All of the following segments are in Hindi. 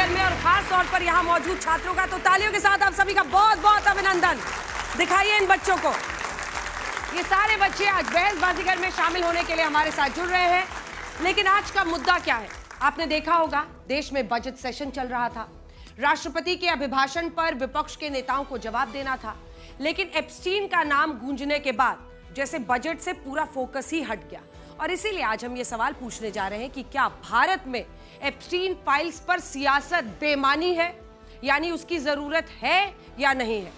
बाजीगर में और खास तौर पर यहाँ मौजूद छात्रों का, तो तालियों के साथ आप सभी का बहुत बहुत अभिनंदन। दिखाइए इन बच्चों को। ये सारे बच्चे आज बहस बाजीगर में शामिल होने के लिए हमारे साथ जुड़ रहे हैं। लेकिन आज का मुद्दा क्या है? आपने देखा होगा, देश में बजट सेशन चल रहा था। राष्ट्रपति के अभिभाषण पर विपक्ष के नेताओं को जवाब देना था, लेकिन एप्स्टीन का नाम गूंजने के बाद जैसे बजट से पूरा फोकस ही हट गया। और इसीलिए आज हम ये सवाल पूछने जा रहे हैं कि क्या भारत में एप्स्टीन फाइल्स पर सियासत बेईमानी है, यानी उसकी जरूरत है या नहीं है।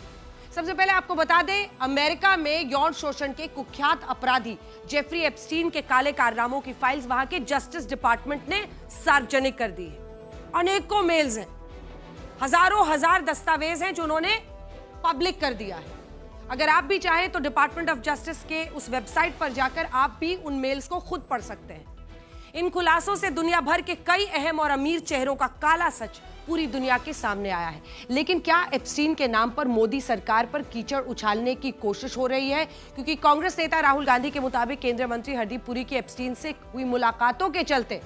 सबसे पहले आपको बता दें, अमेरिका में यौन शोषण के कुख्यात अपराधी जेफरी एप्स्टीन के काले कारनामों की फाइल्स वहां के जस्टिस डिपार्टमेंट ने सार्वजनिक कर दी है। अनेकों मेल्स हैं, हजारों हजार दस्तावेज हैं जो उन्होंने पब्लिक कर दिया है। अगर आप भी चाहें तो डिपार्टमेंट ऑफ जस्टिस के उस वेबसाइट पर जाकर आप भी उन मेल्स को खुद पढ़ सकते हैं। इन खुलासों से दुनिया भर के कई अहम और अमीर चेहरों का काला सच पूरी दुनिया के सामने आया है। लेकिन क्या एप्स्टीन के नाम पर मोदी सरकार पर कीचड़ उछालने की कोशिश हो रही है? क्योंकि कांग्रेस नेता राहुल गांधी के मुताबिक केंद्रीय मंत्री हरदीप पुरी की एप्स्टीन से हुई मुलाकातों के चलते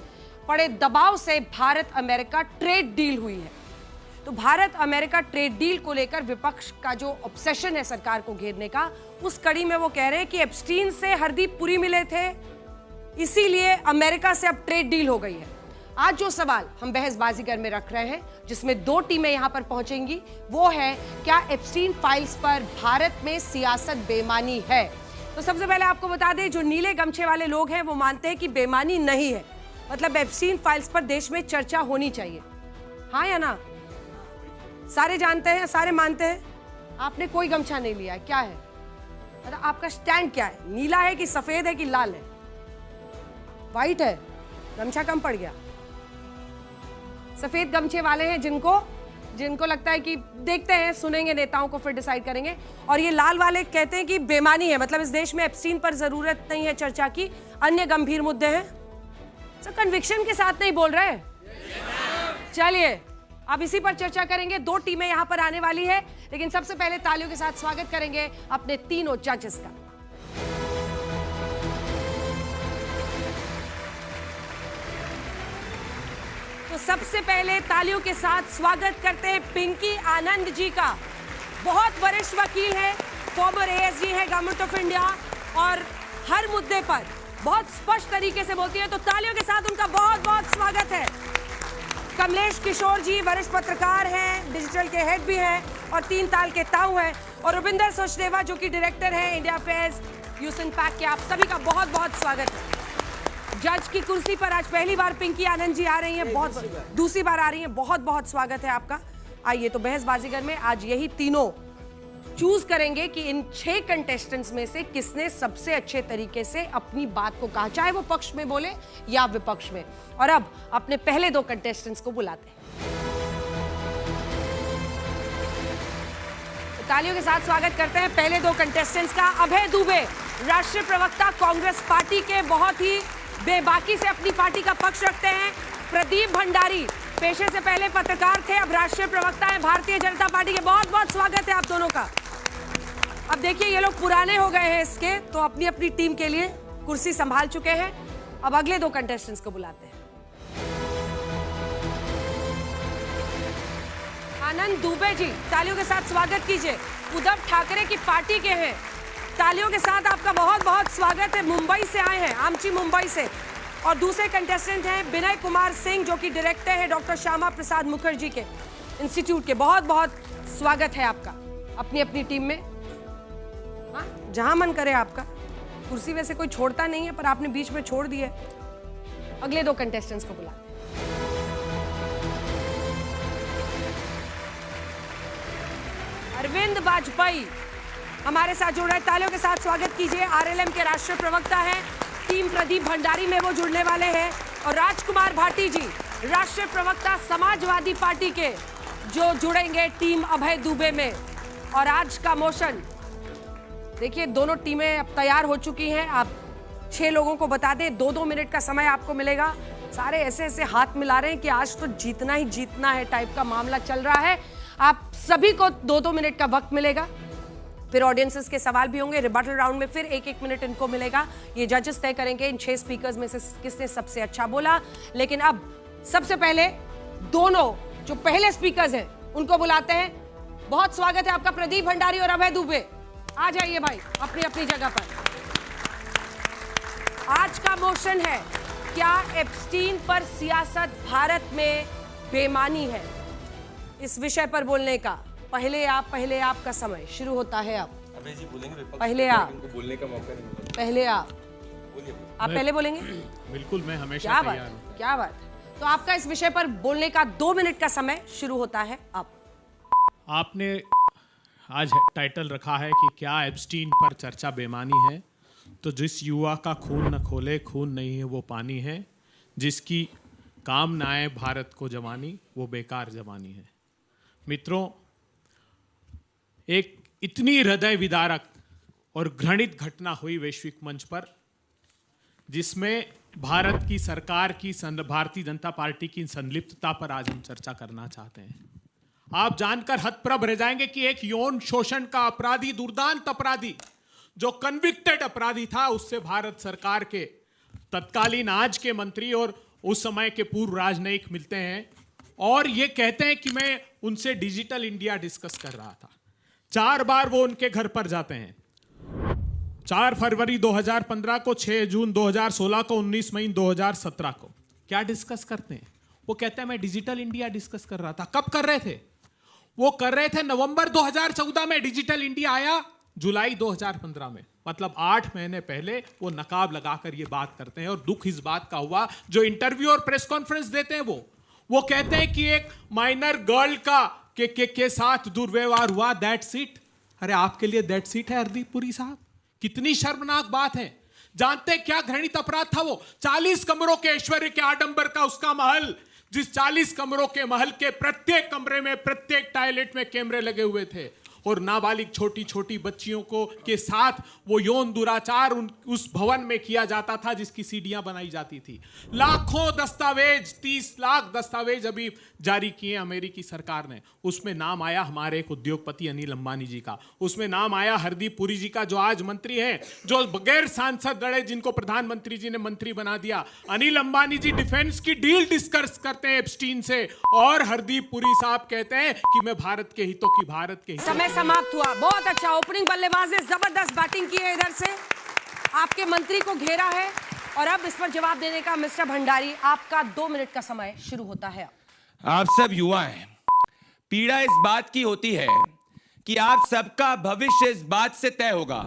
पड़े दबाव से भारत अमेरिका ट्रेड डील हुई है। तो भारत अमेरिका ट्रेड डील को लेकर विपक्ष का जो ऑब्सेशन है सरकार को घेरने का, उस कड़ी में वो कह रहे हैं कि एप्स्टीन से हरदीप पुरी मिले थे, इसीलिए अमेरिका से अब ट्रेड डील हो गई है। आज जो सवाल हम बहस बाजीगर में रख रहे हैं, जिसमें दो टीमें यहां पर पहुंचेंगी, वो है क्या एप्स्टीन फाइल्स पर भारत में सियासत बेईमानी है। तो सबसे पहले आपको बता दें, जो नीले गमछे वाले लोग हैं वो मानते हैं कि बेईमानी नहीं है, मतलब एप्स्टीन फाइल्स पर देश में चर्चा होनी चाहिए। हाँ या ना? सारे जानते हैं, सारे मानते हैं। आपने कोई गमछा नहीं लिया है, क्या है मतलब आपका स्टैंड क्या है? नीला है कि सफेद है कि लाल है? व्हाइट है, गमछा कम पड़ गया। सफेद गमछे वाले हैं जिनको लगता है कि देखते हैं, सुनेंगे नेताओं को, फिर डिसाइड करेंगे। और ये लाल वाले कहते हैं कि बेईमानी है, मतलब इस देश में एप्स्टीन पर जरूरत नहीं है चर्चा की, अन्य गंभीर मुद्दे हैं। सर कन्विक्शन के साथ नहीं बोल रहे? चलिए अब इसी पर चर्चा करेंगे। दो टीमें यहां पर आने वाली है, लेकिन सबसे पहले तालियों के साथ स्वागत करेंगे अपने तीनों जजेस का। तो सबसे पहले तालियों के साथ स्वागत करते हैं पिंकी आनंद जी का। बहुत वरिष्ठ वकील है, फॉर्मर एएसजी है गवर्नमेंट ऑफ इंडिया, और हर मुद्दे पर बहुत स्पष्ट तरीके से बोलती है, तो तालियों के साथ उनका बहुत बहुत स्वागत है। कमलेश किशोर जी वरिष्ठ पत्रकार हैं, डिजिटल के हेड भी हैं और 3 ताल के ताऊ हैं, और रुबिंदर सचदेवा जो कि डायरेक्टर हैं इंडिया अफेयर्स यूसिन पैक के। आप सभी का बहुत बहुत स्वागत है। जज की कुर्सी पर आज पहली बार पिंकी आनंद जी आ रही हैं, दूसरी बार आ रही हैं, बहुत बहुत स्वागत है आपका। आइए, तो बहस बाजीगर में आज यही तीनों चूज करेंगे कि इन 6 कंटेस्टेंट्स में से किसने सबसे अच्छे तरीके से अपनी बात को कहा, चाहे वो पक्ष में बोले या विपक्ष में। और अब अपने पहले 2 कंटेस्टेंट्स को बुलाते हैं। तो तालियों के साथ स्वागत करते हैं पहले 2 कंटेस्टेंट्स का। अभय दुबे, राष्ट्रीय प्रवक्ता कांग्रेस पार्टी के, बहुत ही बेबाकी से अपनी पार्टी का पक्ष रखते हैं। प्रदीप भंडारी, पेशे से पहले पत्रकार थे, अब राष्ट्रीय प्रवक्ता हैं भारतीय जनता पार्टी के। बहुत बहुत स्वागत है आप दोनों का। अब देखिए, ये लोग पुराने हो गए हैं इसके, तो अपनी अपनी टीम के लिए कुर्सी संभाल चुके हैं। अब अगले 2 कंटेस्टेंट्स को बुलाते हैं। आनंद दुबे जी, तालियों के साथ स्वागत कीजिए। उद्धव ठाकरे की पार्टी के हैं, तालियों के साथ आपका बहुत बहुत स्वागत है। मुंबई से आए हैं, आमची मुंबई से। और दूसरे कंटेस्टेंट हैं विनय कुमार सिंह, जो कि डायरेक्टर हैं डॉक्टर श्यामा प्रसाद मुखर्जी के इंस्टीट्यूट के। बहुत बहुत स्वागत है आपका अपनी अपनी टीम में। हाँ, जहां मन करे आपका। कुर्सी वैसे कोई छोड़ता नहीं है, पर आपने बीच में छोड़ दी है। अगले 2 कंटेस्टेंट्स को बुलाते हैं। अरविंद वाजपेयी हमारे साथ जुड़ रहे हैं, तालियों के साथ स्वागत कीजिए। आरएलएम के राष्ट्रीय प्रवक्ता हैं, टीम प्रदीप भंडारी में वो जुड़ने वाले हैं। और राजकुमार भाटी जी, राष्ट्रीय प्रवक्ता समाजवादी पार्टी के, जो जुड़ेंगे टीम अभय दुबे में। और आज का मोशन देखिए, दोनों टीमें अब तैयार हो चुकी हैं। आप 6 लोगों को बता दें, 2-2 मिनट का समय आपको मिलेगा। सारे ऐसे ऐसे हाथ मिला रहे हैं कि आज तो जीतना ही जीतना है टाइप का मामला चल रहा है। आप सभी को 2-2 मिनट का वक्त मिलेगा। फिर ऑडियंसेस के सवाल भी होंगे। रिबटल राउंड में फिर 1-1 मिनट इनको मिलेगा। ये जजेस तय करेंगे इन 6 स्पीकर्स में से किसने सबसे अच्छा बोला। लेकिन अब सबसे पहले दोनों जो पहले स्पीकर्स हैं उनको बुलाते हैं। बहुत स्वागत है आपका प्रदीप भंडारी और अभय दुबे। आ जाइए भाई अपनी अपनी जगह पर। आज का मोशन है, क्या एप्स्टीन पर सियासत भारत में बेमानी है? इस विषय पर बोलने का पहले आप का समय शुरू होता है। अब अभय जी बोलेंगे, पहले आप बोलने का मौका नहीं मिला। पहले आप पहले बोलेंगे। बिल्कुल, मैं हमेशा क्या तैयार बात, हूं। क्या बात। तो आपका इस विषय पर बोलने का 2 मिनट का समय शुरू होता है अब। आपने आज टाइटल रखा है कि क्या एप्स्टीन पर चर्चा बेमानी है, तो जिस युवा का खून न खोले खून नहीं है वो पानी है, जिसकी काम न आए भारत को जवानी वो बेकार जवानी है। मित्रों, एक इतनी हृदय विदारक और घृणित घटना हुई वैश्विक मंच पर, जिसमें भारत की सरकार की भारतीय जनता पार्टी की संलिप्तता पर आज हम चर्चा करना चाहते हैं। आप जानकर हतप्रभ रह जाएंगे कि एक यौन शोषण का अपराधी, दुर्दांत अपराधी, जो कन्विक्टेड अपराधी था, उससे भारत सरकार के तत्कालीन आज के मंत्री और उस समय के पूर्व राजनयिक मिलते हैं और ये कहते हैं कि मैं उनसे डिजिटल इंडिया डिस्कस कर रहा था। 4 बार वो उनके घर पर जाते हैं, 4 फरवरी 2015 को, 6 जून 2016 को, 19 मई 2017 को। क्या डिस्कस करते हैं? वो कहते हैं मैं डिजिटल इंडिया डिस्कस कर रहा था। कब कर रहे थे? वो कर रहे थे नवंबर 2014 में। डिजिटल इंडिया आया जुलाई 2015 में, मतलब 8 महीने पहले वो नकाब लगाकर ये बात करते हैं। और दुख इस बात का हुआ, जो इंटरव्यू और प्रेस कॉन्फ्रेंस देते हैं वो कहते हैं कि एक माइनर गर्ल का के साथ दुर्व्यवहार हुआ, दैट्स इट। अरे आपके लिए दैट्स इट है हरदीप पुरी साहब? कितनी शर्मनाक बात है। जानते हैं क्या घृणित अपराध था वो? 40 कमरों के ऐश्वर्य के आडंबर का उसका महल, जिस 40 कमरों के महल के प्रत्येक कमरे में, प्रत्येक टॉयलेट में कैमरे लगे हुए थे और नाबालिग छोटी छोटी बच्चियों को के साथ वो यौन दुराचार उस भवन में किया जाता था जिसकी सीढ़ियां बनाई जाती थी। लाखों दस्तावेज, 30 लाख दस्तावेज अभी जारी किए अमेरिकी सरकार ने। उसमें नाम आया हमारे एक उद्योगपति अनिल अंबानी जी का, उसमें नाम आया हरदीप पुरी जी का, जो आज मंत्री हैं, जो बगैर सांसद लड़े, जिनको प्रधानमंत्री जी ने मंत्री बना दिया। अनिल अंबानी जी डिफेंस की डील डिस्कस करते हैं एप्स्टीन से, और हरदीप पुरी साहब कहते हैं कि मैं भारत के हितों की, भारत के हितों। समय समाप्त हुआ। बहुत अच्छा ओपनिंग बल्लेबाजी, जबरदस्त बैटिंग की है इधर से, आपके मंत्री को घेरा है। और अब इस पर जवाब देने का मिस्टर भंडारी, आपका 2 मिनट का समय शुरू होता है। आप सब युवा हैं, पीड़ा इस बात की होती है कि आप सबका भविष्य इस बात से तय होगा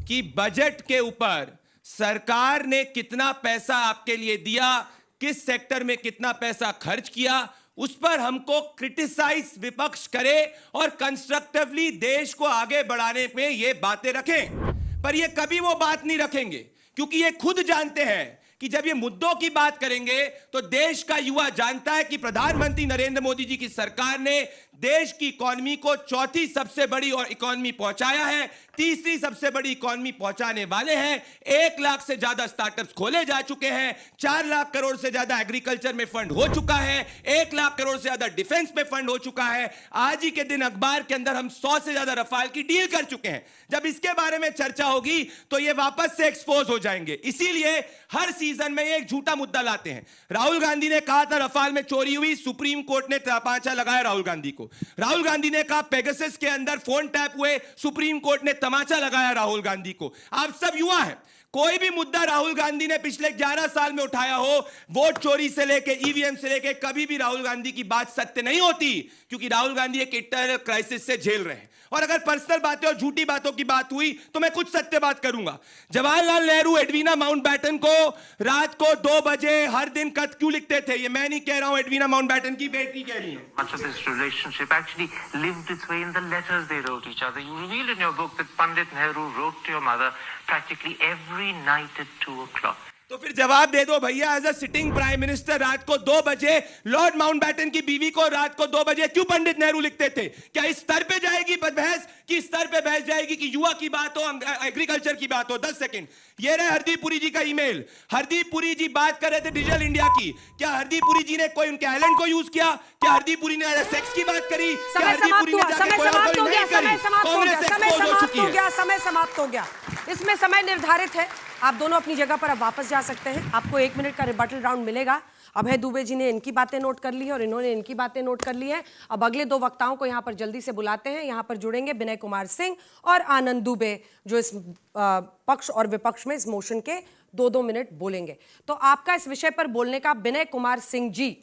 कि बजट के ऊपर सरकार ने कितना पैसा आपके लिए दिया, किस सेक्टर में कितना पैसा खर्च किया, उस पर हमको क्रिटिसाइज विपक्ष करे और कंस्ट्रक्टिवली देश को आगे बढ़ाने में ये बातें रखें। पर ये कभी वो बात नहीं रखेंगे, क्योंकि ये खुद जानते हैं कि जब ये मुद्दों की बात करेंगे तो देश का युवा जानता है कि प्रधानमंत्री नरेंद्र मोदी जी की सरकार ने देश की इकोनॉमी को 4थी सबसे बड़ी और इकोनॉमी पहुंचाया है, 3री सबसे बड़ी इकोनॉमी पहुंचाने वाले हैं। 1 लाख से ज्यादा स्टार्टअप्स खोले जा चुके हैं, 4 लाख करोड़ से ज्यादा एग्रीकल्चर में फंड हो चुका है, 1 लाख करोड़ से ज्यादा डिफेंस में फंड हो चुका है। आज ही के दिन अखबार के अंदर हम 100 से ज्यादा रफाल की डील कर चुके हैं। जब इसके बारे में चर्चा होगी तो ये वापस से एक्सपोज हो जाएंगे। इसीलिए हर सीजन में एक झूठा मुद्दा लाते हैं। राहुल गांधी ने कहा था रफाल में चोरी हुई, सुप्रीम कोर्ट ने तमाचा लगाया राहुल गांधी को। राहुल गांधी ने कहा पेगासस के अंदर फोन टैप हुए, सुप्रीम कोर्ट ने तमाचा लगाया राहुल गांधी को। आप सब युवा हैं, कोई भी मुद्दा राहुल गांधी ने पिछले 11 साल में उठाया हो, वोट चोरी से लेके ईवीएम से लेके, कभी भी राहुल गांधी की बात सत्य नहीं होती, क्योंकि राहुल गांधी एक इंटरनल क्राइसिस से झेल रहे हैं। और अगर पर्सनल बातें और झूठी बातों की बात हुई तो मैं कुछ सत्य बात करूंगा। जवाहरलाल नेहरू एडवीना माउंटबैटन को रात को 2 बजे हर दिन खत क्यों लिखते थे? ये मैं नहीं कह रहा हूं, एडवीना माउंटबैटन की बेटी कह रही है। Much of this relationship actually lived its way in the letters they wrote each other. You reveal in your book that Pandit Nehru wrote to your mother practically every night at 2 o'clock. तो फिर जवाब दे दो भैया, as a sitting prime minister रात को 2 बजे लॉर्ड माउंटबैटन की बीवी को रात को 2 बजे क्यों पंडित नेहरू लिखते थे? क्या इस स्तर पे जाएगी बहस, कि स्तर पे बहस जाएगी कि युवा की बात हो, एग्रीकल्चर की बात हो? 10 सेकंड, ये रहे हरदीप पुरी जी का ईमेल। हरदीप पुरी जी बात कर रहे थे डिजिटल इंडिया की। क्या हरदीप पुरी जी ने कोई उनके आइलैंड को यूज किया? क्या हरदीप पुरी ने सेक्स की बात करी? क्या हरदीप पुरी ने जाके कोई और कोई नहीं करी? कांग्रेस एक्सपोज हो चुकी है। समय समाप्त हो गया। इसमें समय निर्धारित है। आप दोनों अपनी जगह पर अब वापस जा सकते हैं। आपको 1 मिनट का रिबटल राउंड मिलेगा। अभय दुबे जी ने इनकी बातें नोट कर ली है और इन्होंने इनकी बातें नोट कर ली है। अब अगले दो वक्ताओं को यहाँ पर जल्दी से बुलाते हैं। यहाँ पर जुड़ेंगे विनय कुमार सिंह और आनंद दुबे, जो इस पक्ष और विपक्ष में इस मोशन के 2-2 मिनट बोलेंगे। तो आपका इस विषय पर बोलने का, विनय कुमार सिंह जी,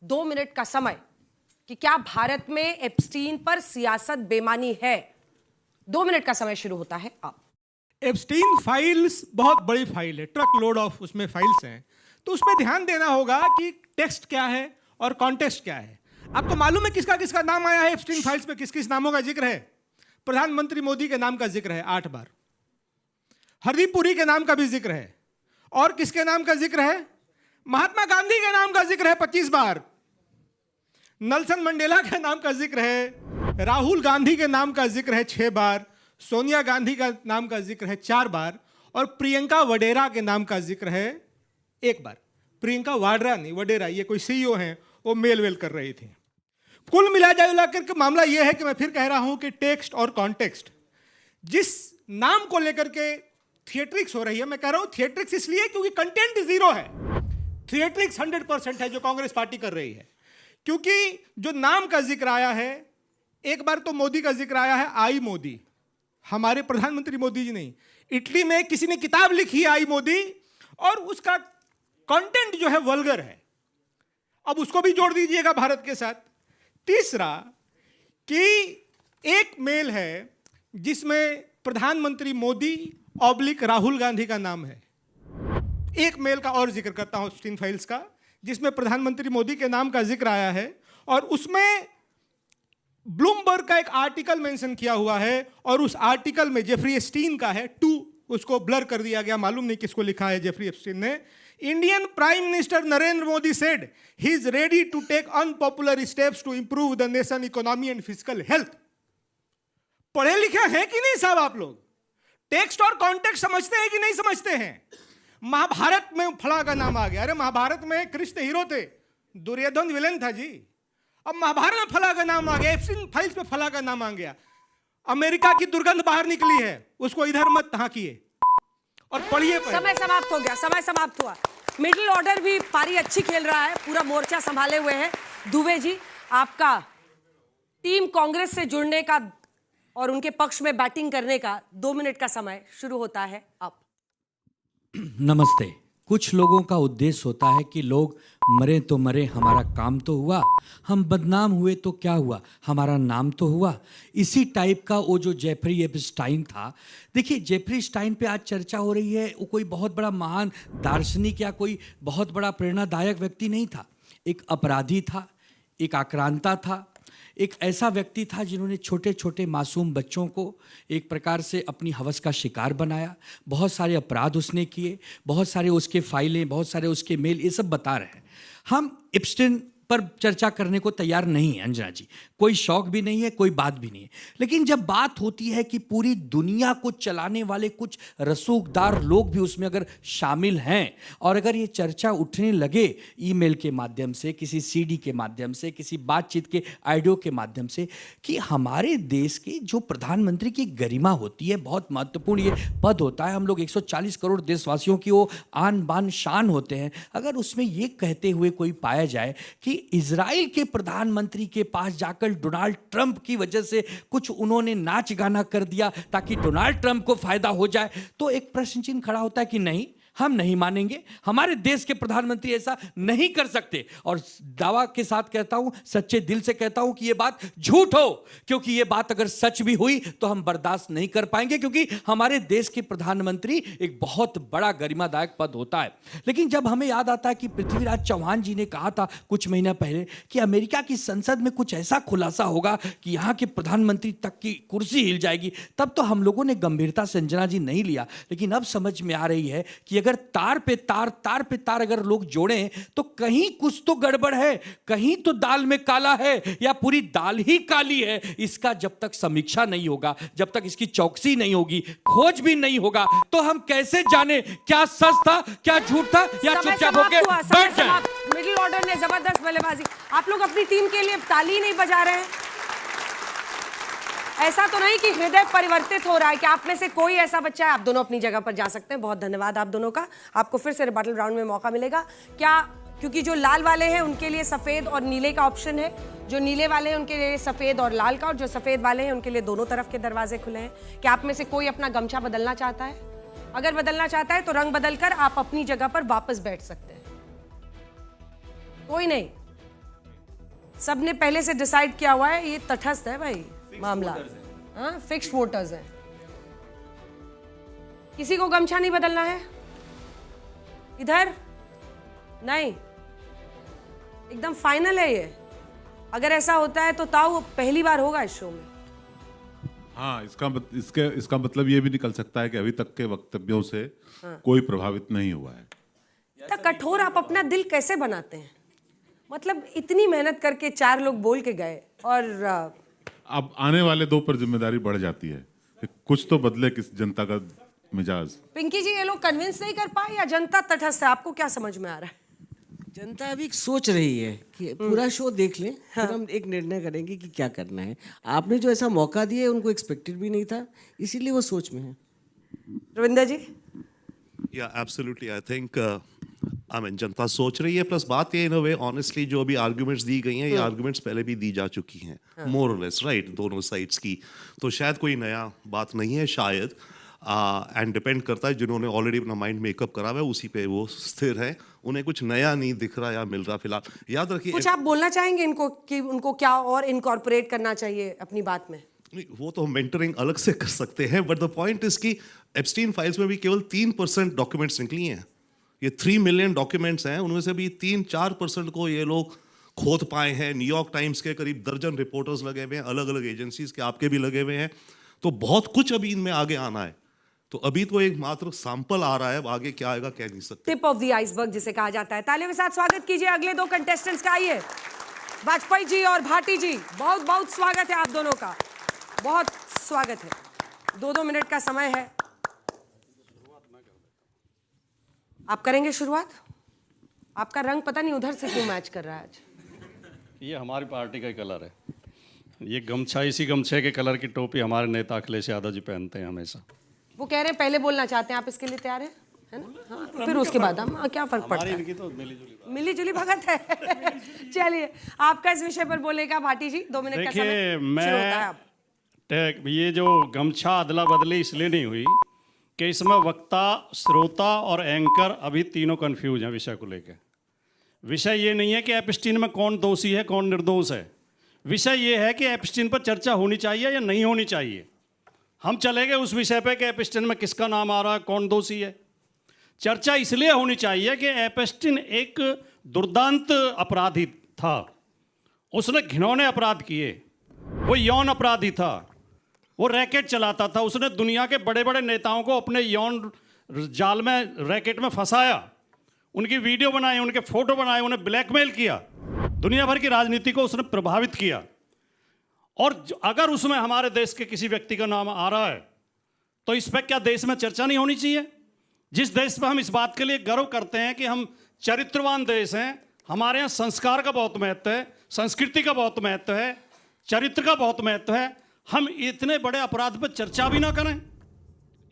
2 मिनट का समय, कि क्या भारत में एप्स्टीन पर सियासत बेमानी है। 2 मिनट का समय शुरू होता है अब। एप्स्टीन फाइल्स बहुत बड़ी फाइल है, ट्रक लोड ऑफ उसमें फाइल्स हैं, तो उसमें ध्यान देना होगा कि टेक्स्ट क्या है और कॉन्टेक्स्ट क्या है। आपको मालूम है किसका किसका नाम आया है एप्स्टीन फाइल्स में? किस किस नामों का जिक्र है? प्रधानमंत्री मोदी के नाम का जिक्र है 8 बार, हरदीप पुरी के नाम का भी जिक्र है, और किसके नाम का जिक्र है? महात्मा गांधी के नाम का जिक्र है 25 बार, नेल्सन मंडेला के नाम का जिक्र है, राहुल गांधी के नाम का जिक्र है 6 बार, सोनिया गांधी का नाम का जिक्र है 4 बार, और प्रियंका वडेरा के नाम का जिक्र है 1 बार। प्रियंका वाड्रा नहीं, वडेरा, ये कोई सीईओ हैं, वो मेल वेल कर रही थी। कुल मिला कर मामला ये है कि मैं फिर कह रहा हूं कि टेक्स्ट और कॉन्टेक्स्ट, जिस नाम को लेकर के थिएट्रिक्स हो रही है, मैं कह रहा हूं थिएट्रिक्स इसलिए क्योंकि कंटेंट 0 है। थिएट्रिक्स 100% है जो कांग्रेस पार्टी कर रही है, क्योंकि जो नाम का जिक्र आया है, एक बार तो मोदी का जिक्र आया है, आई मोदी, हमारे प्रधानमंत्री मोदी जी नहीं, इटली में किसी ने किताब लिखी है आई मोदी, और उसका कंटेंट जो है वल्गर है। अब उसको भी जोड़ दीजिएगा भारत के साथ। तीसरा कि एक मेल है जिसमें प्रधानमंत्री मोदी ऑब्लिक राहुल गांधी का नाम है। एक मेल का और जिक्र करता हूं एप्स्टीन फाइल्स का, जिसमें प्रधानमंत्री मोदी के नाम का जिक्र आया है, और उसमें ब्लूमबर्ग का एक आर्टिकल मेंशन किया हुआ है, और उस आर्टिकल में जेफरी एप्स्टीन का है 2, उसको ब्लर कर दिया गया, मालूम नहीं किसको लिखा है जेफरी एप्स्टीन ने। Indian prime minister Narendra Modi said he is ready to take unpopular steps to improve the nation economy and physical health. पढ़े लिखे हैं कि नहीं साहब आप लोग? टेक्स्ट और कॉन्टेक्स्ट समझते हैं कि नहीं समझते हैं? महाभारत में फला का नाम आ गया। अरे महाभारत में कृष्ण हीरो थे, दुर्योधन विलेन था जी। अब महाभारत में फला का नाम आ गया, एप्स्टीन फाइल्स पे फला का नाम आ गया। अमेरिका की दुर्गंध बाहर निकली है, उसको इधर मत हाँकिए और पढ़िए। समय समाप्त हो गया, समय समाप्त हुआ। मिडिल ऑर्डर भी पारी अच्छी खेल रहा है, पूरा मोर्चा संभाले हुए है। दुबे जी, आपका टीम कांग्रेस से जुड़ने का और उनके पक्ष में बैटिंग करने का 2 मिनट का समय शुरू होता है अब। नमस्ते। कुछ लोगों का उद्देश्य होता है कि लोग मरे तो मरे, हमारा काम तो हुआ, हम बदनाम हुए तो क्या हुआ, हमारा नाम तो हुआ। इसी टाइप का वो जो जेफरी एप्स्टाइन था, देखिए जेफरी स्टाइन पे आज चर्चा हो रही है, वो कोई बहुत बड़ा महान दार्शनिक या कोई बहुत बड़ा प्रेरणादायक व्यक्ति नहीं था। एक अपराधी था, एक आक्रांता था, एक ऐसा व्यक्ति था जिन्होंने छोटे छोटे मासूम बच्चों को एक प्रकार से अपनी हवस का शिकार बनाया। बहुत सारे अपराध उसने किए, बहुत सारे उसके फाइलें, बहुत सारे उसके मेल, ये सब बता रहे हैं। हम एप्स्टीन पर चर्चा करने को तैयार नहीं है अंजना जी, कोई शौक भी नहीं है, कोई बात भी नहीं है। लेकिन जब बात होती है कि पूरी दुनिया को चलाने वाले कुछ रसूखदार लोग भी उसमें अगर शामिल हैं, और अगर ये चर्चा उठने लगे ईमेल के माध्यम से, किसी सीडी के माध्यम से, किसी बातचीत के ऑडियो के माध्यम से, कि हमारे देश के जो प्रधानमंत्री की गरिमा होती है, बहुत महत्वपूर्ण ये पद होता है, हम लोग 140 करोड़ देशवासियों की वो आन बान शान होते हैं, अगर उसमें ये कहते हुए कोई पाया जाए कि इजराइल के प्रधानमंत्री के पास जाकर डोनाल्ड ट्रंप की वजह से कुछ उन्होंने नाच गाना कर दिया ताकि डोनाल्ड ट्रंप को फायदा हो जाए, तो एक प्रश्न चिन्ह खड़ा होता है कि नहीं, हम नहीं मानेंगे, हमारे देश के प्रधानमंत्री ऐसा नहीं कर सकते। और दावा के साथ कहता हूं, सच्चे दिल से कहता हूं कि यह बात झूठ हो, क्योंकि यह बात अगर सच भी हुई तो हम बर्दाश्त नहीं कर पाएंगे, क्योंकि हमारे देश के प्रधानमंत्री एक बहुत बड़ा गरिमादायक पद होता है। लेकिन जब हमें याद आता है कि पृथ्वीराज चौहान जी ने कहा था कुछ महीना पहले कि अमेरिका की संसद में कुछ ऐसा खुलासा होगा कि यहां के प्रधानमंत्री तक की कुर्सी हिल जाएगी, तब तो हम लोगों ने गंभीरता से अंजना जी नहीं लिया। लेकिन अब समझ में आ रही है कि अगर तार पे तार अगर लोग जोड़ें तो कहीं कुछ तो गड़बड़ है, कहीं तो दाल में काला है या पूरी दाल ही काली है। इसका जब तक समीक्षा नहीं होगा, जब तक इसकी चौकसी नहीं होगी, खोज भी नहीं होगा, तो हम कैसे जाने क्या सच था, क्या झूठ था, या चुपचाप होकर बैठ जाएं। मिडिल ऑर्डर ने जबरदस्त बल्लेबाजी। आप लोग अपनी टीम के लिए ताली नहीं बजा रहे हैं? ऐसा तो नहीं कि हृदय परिवर्तित हो रहा है कि आप में से कोई ऐसा बच्चा है? आप दोनों अपनी जगह पर जा सकते हैं। बहुत धन्यवाद आप दोनों का। आपको फिर से रिबटल राउंड में मौका मिलेगा। क्या क्योंकि जो लाल वाले हैं उनके लिए सफेद और नीले का ऑप्शन है, जो नीले वाले हैं उनके लिए सफेद और लाल का, और जो सफेद वाले हैं उनके लिए दोनों तरफ के दरवाजे खुले हैं। क्या आप में से कोई अपना गमछा बदलना चाहता है? अगर बदलना चाहता है तो रंग बदलकर आप अपनी जगह पर वापस बैठ सकते हैं। कोई नहीं, सबने पहले से डिसाइड किया हुआ है, ये तटस्थ है भाई मामला। हाँ, फिक्स्ड वोटर्स हैं। किसी को गमछा नहीं बदलना है इधर? नहीं, एकदम फाइनल है ये। अगर ऐसा होता है तो ताऊ पहली बार होगा इस शो में। हाँ, इसका मतलब ये भी निकल सकता है कि अभी तक के वक्तव्यों से कोई प्रभावित नहीं हुआ है। इतना कठोर आप अपना दिल कैसे बनाते हैं? मतलब इतनी मेहनत करके 4 लोग बोल के गए और अब आने वाले 2 पर जिम्मेदारी बढ़ जाती है कि कुछ तो बदले किस जनता का मिजाज। पिंकी जी, ये लोग कन्विंस नहीं कर पाए या जनता तटस्थ है? आपको क्या समझ में आ रहा है? जनता अभी सोच रही है कि पूरा शो देख लें, फिर हम एक निर्णय करेंगे कि क्या करना है। आपने जो ऐसा मौका दिया उनको एक्सपेक्टेड भी नहीं था, इसीलिए वो सोच में है। रविंदर जी? या एब्सोल्युटली, आई थिंक जनता सोच रही है। प्लस बात ये इन अ वे ऑनेस्टली जो अभी आर्गुमेंट्स दी गई हैं, ये आर्गुमेंट्स पहले भी दी जा चुकी हैं मोर और लेस, राइट, दोनों साइड्स की। तो शायद कोई नया बात नहीं है शायद, एंड डिपेंड करता है जिन्होंने ऑलरेडी अपना माइंड मेकअप करा हुआ है उसी पे वो स्थिर है। उन्हें कुछ नया नहीं दिख रहा या मिल रहा फिलहाल। याद रखिए, कुछ आप बोलना चाहेंगे इनको कि उनको क्या और इनकॉर्पोरेट करना चाहिए अपनी बात में? नहीं, वो तो हम मेंटरिंग अलग से कर सकते हैं, बट द पॉइंट इज कि एप्स्टीन फाइल्स में भी केवल 3% डॉक्यूमेंट्स निकली हैं। ये 3 मिलियन डॉक्यूमेंट्स हैं, उनमें से भी 3-4% को ये लोग खोद पाए हैं। न्यूयॉर्क टाइम्स के करीब दर्जन रिपोर्टर्स लगे हुए हैं, अलग अलग एजेंसीज के, आपके भी लगे हुए हैं। तो बहुत कुछ अभी इनमें आगे आना है। तो अभी तो एक मात्र सैंपल आ रहा है, आगे क्या आएगा कह नहीं सकते। टिप ऑफ द आइसबर्ग जिसे कहा जाता है। तालियों के साथ स्वागत कीजिए अगले 2 कंटेस्टेंट्स का। आइए, वाजपेयी जी और भाटी जी, बहुत बहुत स्वागत है आप दोनों का, बहुत स्वागत है। 2-2 मिनट का समय है। आप करेंगे शुरुआत? आपका रंग पता नहीं उधर से क्यों मैच कर रहा है आज। ये हमारी पार्टी का कलर है। ये गमछा, इसी गमछे के कलर की टोपी हमारे नेता अखिलेश यादव जी पहनते हैं हमेशा। वो कह रहे हैं पहले बोलना चाहते हैं, आप इसके लिए तैयार हैं? है ना? हाँ, तो फिर उसके बाद हम क्या फर्क पड़ता है? इनकी तो मिली जुली भगत है। चलिए, आपका इस विषय पर बोलेगा भाटी जी। 2 मिनट का समय शुरू होता है अब। ये जो गमछा अदला बदली इसलिए नहीं हुई कि इसमें वक्ता, श्रोता और एंकर अभी तीनों कंफ्यूज हैं विषय को लेकर। विषय ये नहीं है कि एप्स्टीन में कौन दोषी है कौन निर्दोष है। विषय ये है कि एप्स्टीन पर चर्चा होनी चाहिए या नहीं होनी चाहिए। हम चले गए उस विषय पे कि एप्स्टीन में किसका नाम आ रहा है, कौन दोषी है। चर्चा इसलिए होनी चाहिए कि एप्स्टीन एक दुर्दांत अपराधी था, उसने घिनौने अपराध किए, वो यौन अपराधी था, वो रैकेट चलाता था, उसने दुनिया के बड़े बड़े नेताओं को अपने यौन जाल में, रैकेट में फंसाया, उनकी वीडियो बनाई, उनके फोटो बनाए, उन्हें ब्लैकमेल किया, दुनिया भर की राजनीति को उसने प्रभावित किया। और अगर उसमें हमारे देश के किसी व्यक्ति का नाम आ रहा है तो इस पर क्या देश में चर्चा नहीं होनी चाहिए? जिस देश में हम इस बात के लिए गर्व करते हैं कि हम चरित्रवान देश हैं, हमारे यहाँ संस्कार का बहुत महत्व है, संस्कृति का बहुत महत्व है, चरित्र का बहुत महत्व है, हम इतने बड़े अपराध पर चर्चा भी ना करें।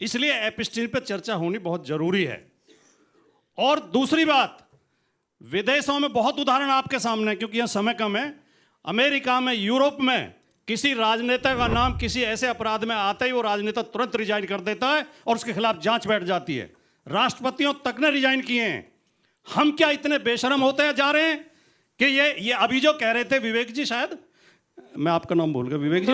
इसलिए एप्स्टीन पर चर्चा होनी बहुत जरूरी है। और दूसरी बात, विदेशों में बहुत उदाहरण आपके सामने, क्योंकि यहाँ समय कम है, अमेरिका में, यूरोप में किसी राजनेता का नाम किसी ऐसे अपराध में आता ही वो राजनेता तुरंत रिजाइन कर देता है और उसके खिलाफ जांच बैठ जाती है। राष्ट्रपतियों तक ने रिजाइन किए हैं। हम क्या इतने बेशरम होते जा रहे हैं कि ये अभी जो कह रहे थे विवेक जी, शायद मैं आपका नाम भूल गया, विवेक जी,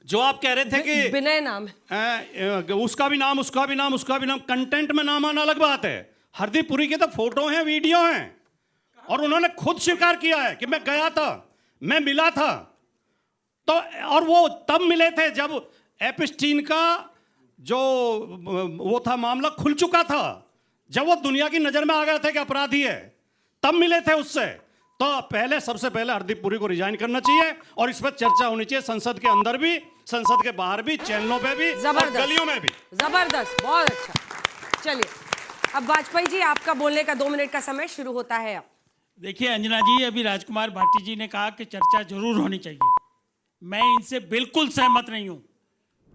जो आप कह रहे थे कि विनय नाम है, उसका भी नाम, उसका भी नाम, उसका भी नाम, कंटेंट में नाम आना अलग बात है। हरदीप पुरी के तो फोटो हैं, वीडियो हैं, और उन्होंने खुद स्वीकार किया है कि मैं गया था, मैं मिला था। तो और वो तब मिले थे जब एप्स्टीन का जो वो था मामला खुल चुका था, जब वो दुनिया की नजर में आ गए थे कि अपराधी है, तब मिले थे उससे। तो पहले, सबसे पहले हरदीप पुरी को रिजाइन करना चाहिए और इस पर चर्चा होनी चाहिए, संसद के अंदर भी, संसद के बाहर भी, चैनलों पे भी, और गलियों में भी। जबरदस्त, बहुत अच्छा। चलिए, अब वाजपेयी जी, आपका बोलने का 2 मिनट का समय शुरू होता है अब। देखिए अंजना जी, अभी राजकुमार भाटी जी ने कहा कि चर्चा जरूर होनी चाहिए। मैं इनसे बिल्कुल सहमत नहीं हूं।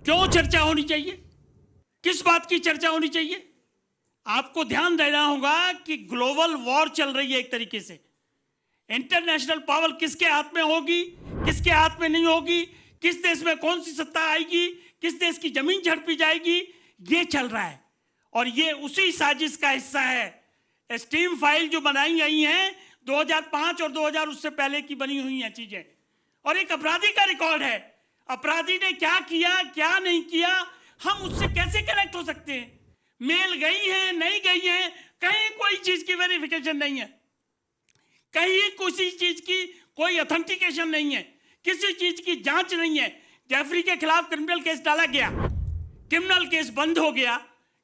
क्यों चर्चा होनी चाहिए? किस बात की चर्चा होनी चाहिए? आपको ध्यान देना होगा कि ग्लोबल वॉर चल रही है एक तरीके से। इंटरनेशनल पावर किसके हाथ में होगी, किसके हाथ में नहीं होगी, किस देश में कौन सी सत्ता आएगी, किस देश की जमीन झड़पी जाएगी, ये चल रहा है। और ये उसी साजिश का हिस्सा है। स्टीम फाइल जो बनाई गई हैं 2005 और 2000 उससे पहले की बनी हुई हैं चीजें, और एक अपराधी का रिकॉर्ड है। अपराधी ने क्या किया, क्या नहीं किया, हम उससे कैसे कनेक्ट हो सकते हैं? मेल गई है, नहीं गई है, कहीं कोई चीज की वेरिफिकेशन नहीं है, कहीं किसी चीज की कोई ऑथेंटिकेशन नहीं है, किसी चीज की जांच नहीं है। जेफरी के खिलाफ क्रिमिनल केस डाला गया, क्रिमिनल केस बंद हो गया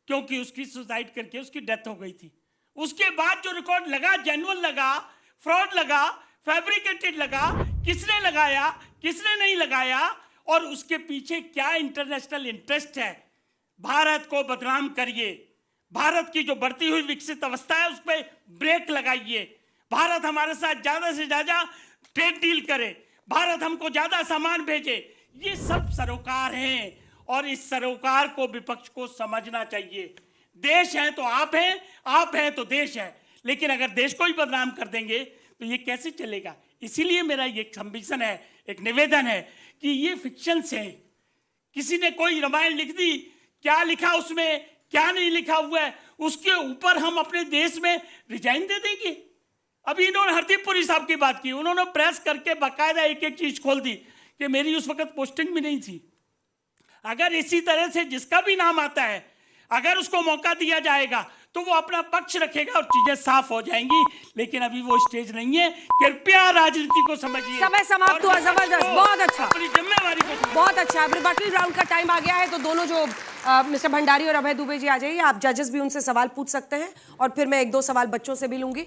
क्योंकि उसकी सुसाइड करके उसकी डेथ हो गई थी। उसके बाद जो रिकॉर्ड लगा, जेन्युइन लगा, फ्रॉड लगा, फैब्रिकेटेड लगा, किसने लगाया, किसने नहीं लगाया, और उसके पीछे क्या इंटरनेशनल इंटरेस्ट है। भारत को बदनाम करिए, भारत की जो बढ़ती हुई विकसित अवस्था है उस पर ब्रेक लगाइए, भारत हमारे साथ ज्यादा से ज्यादा ट्रेड डील करे, भारत हमको ज्यादा सामान भेजे। ये सब सरोकार हैं और इस सरोकार को विपक्ष को समझना चाहिए। देश है तो आप हैं, आप हैं तो देश है, लेकिन अगर देश को ही बदनाम कर देंगे तो ये कैसे चलेगा। इसीलिए मेरा ये सबमिशन है, एक निवेदन है कि ये फिक्शंस हैं। किसी ने कोई रामायण लिख दी, क्या लिखा उसमें, क्या नहीं लिखा हुआ है, उसके ऊपर हम अपने देश में रिजाइन दे देंगे। अभी इन्होंने हरदीप पुरी साहब की बात की, उन्होंने प्रेस करके बाकायदा एक एक चीज खोल दी कि मेरी उस वक्त पोस्टिंग भी नहीं थी। अगर इसी तरह से जिसका भी नाम आता है, अगर उसको मौका दिया जाएगा तो वो अपना पक्ष रखेगा और चीजें साफ हो जाएंगी, लेकिन अभी वो स्टेज नहीं है। कृपया राजनीति को समझिए। समय समाप्त हुआ, जबरदस्त, बहुत अच्छा, अपनी जिम्मेवारी को समझिए। बहुत अच्छा। रिबटल राउंड का टाइम आ गया है, तो दोनों जो मिस्टर भंडारी और अभय दुबे जी आ जाइए। आप जजेस भी उनसे सवाल पूछ सकते हैं और फिर मैं एक दो सवाल बच्चों से भी लूंगी।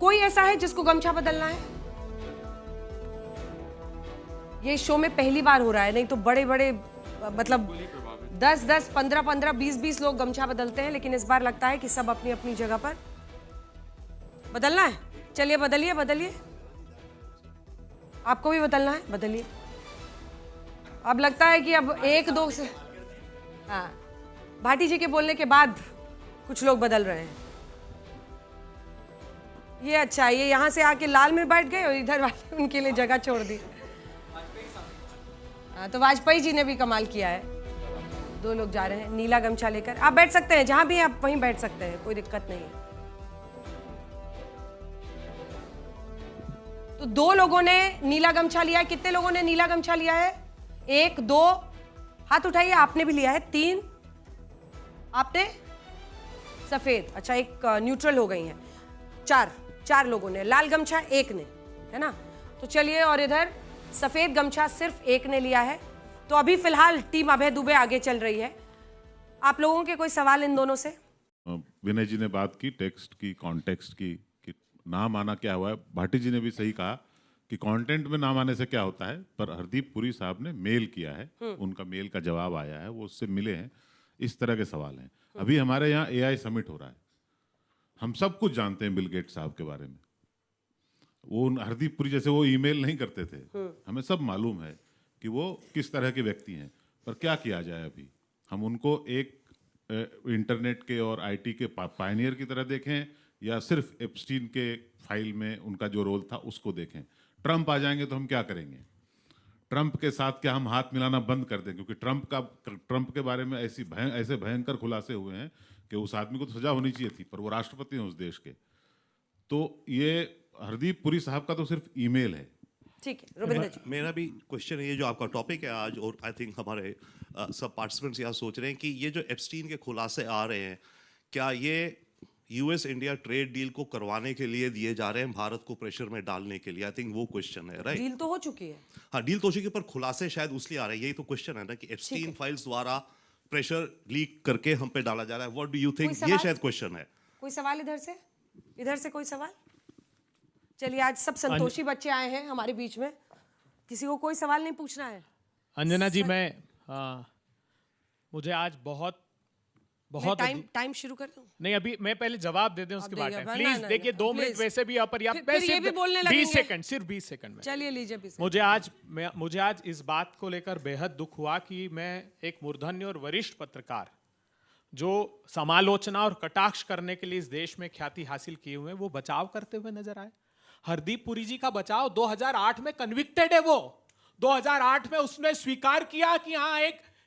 कोई ऐसा है जिसको गमछा बदलना है? ये शो में पहली बार हो रहा है, नहीं तो बड़े बड़े मतलब 10-10, 15-15, 20-20 लोग गमछा बदलते हैं, लेकिन इस बार लगता है कि सब अपनी अपनी जगह पर बदलना है। चलिए बदलिए, बदलिए, आपको भी बदलना है, बदलिए। अब लगता है कि अब एक दो से, हाँ, भाटी जी के बोलने के बाद कुछ लोग बदल रहे हैं। ये अच्छा है, ये यहाँ से आके लाल में बैठ गए और इधर वाले उनके लिए जगह छोड़ दी। हाँ, तो वाजपेयी जी ने भी कमाल किया है। दो लोग जा रहे हैं नीला गमछा लेकर। आप बैठ सकते हैं, जहां भी आप वहीं बैठ सकते हैं, कोई दिक्कत नहीं है। तो दो लोगों ने नीला गमछा लिया है। कितने लोगों ने नीला गमछा लिया है? 1 2 हाथ उठाइए। आपने भी लिया है। 3 आपने सफेद, अच्छा एक न्यूट्रल हो गई हैं। 4 लोगों ने लाल गमछा, 1 ने, है ना। तो चलिए, और इधर सफेद गमछा सिर्फ 1 ने लिया है। तो अभी फिलहाल टीम अभय दुबे आगे चल रही है। आप लोगों के कोई सवाल इन दोनों से? विनय जी ने बात की टेक्स्ट की, कॉन्टेक्स्ट की, कि नाम आना क्या हुआ है। भाटी जी ने भी सही कहा कि कंटेंट में नाम आने से क्या होता है, पर हरदीप पुरी साहब ने मेल किया है, उनका मेल का जवाब आया है, वो उससे मिले हैं, इस तरह के सवाल हैं। अभी हमारे यहाँ AI समिट हो रहा है, हम सब कुछ जानते हैं बिल गेट्स साहब के बारे में। वो हरदीप पुरी जैसे वो ईमेल नहीं करते थे, हमें सब मालूम है कि वो किस तरह के व्यक्ति हैं। पर क्या किया जाए, अभी हम उनको एक इंटरनेट के और IT के पायनियर की तरह देखें, या सिर्फ एप्स्टीन के फाइल में उनका जो रोल था उसको देखें। ट्रंप आ जाएंगे तो हम क्या करेंगे? ट्रंप के साथ क्या हम हाथ मिलाना बंद कर दें? क्योंकि ट्रंप के बारे में ऐसे भयंकर खुलासे हुए हैं कि उस आदमी को तो सजा होनी चाहिए थी, पर वो राष्ट्रपति हैं उस देश के। तो ये हरदीप पुरी साहब का तो सिर्फ ईमेल है। ठीक है, रविंद्र जी। मेरा भी क्वेश्चन है, ये जो आपका टॉपिक है आज, और आई थिंक हमारे सब पार्टिसिपेंट्स यहाँ सोच रहे हैं कि ये जो एप्स्टीन के खुलासे आ रहे हैं, क्या ये US इंडिया ट्रेड डील को करवाने के लिए दिए जा रहे हैं, भारत को प्रेशर में डालने के लिए? आई थिंक वो क्वेश्चन है, राइट? डील तो हो चुकी है। हाँ, डील तो हो चुकी है, पर खुलासे शायद उसलिए आ रहे हैं। यही तो क्वेश्चन है ना कि एप्स्टीन फाइल्स द्वारा प्रेशर लीक करके हम पे डाला जा रहा है। What do you think? ये शायद क्वेश्चन है। कोई सवाल इधर से? इधर से कोई सवाल? चलिए, आज सब संतोषी बच्चे आए हैं हमारे बीच में, किसी को कोई सवाल नहीं पूछना है। अंजना जी, मुझे आज बहुत टाइम शुरू कर दूं? नहीं, अभी मैं पहले जवाब दे दें उसके बाद प्लीज। देखिए 2 मिनट वैसे भी अपर्याप्त, फिर ये भी बोलने लगेंगे। 20 सेकंड, सिर्फ 20 सेकंड में। चलिए, लीजिए 20 सेकंड। मुझे आज इस बात को लेकर बेहद दुख हुआ कि मैं एक मूर्धन्य और वरिष्ठ पत्रकार जो समालोचना और कटाक्ष करने के लिए इस देश में ख्याति हासिल किए हुए हैं, वो बचाव करते हुए नजर आए। हरदीप पुरी जी का बचाव 2008 में कन्विक्टेड है। वो 2008 में उसने स्वीकार किया कि हाँ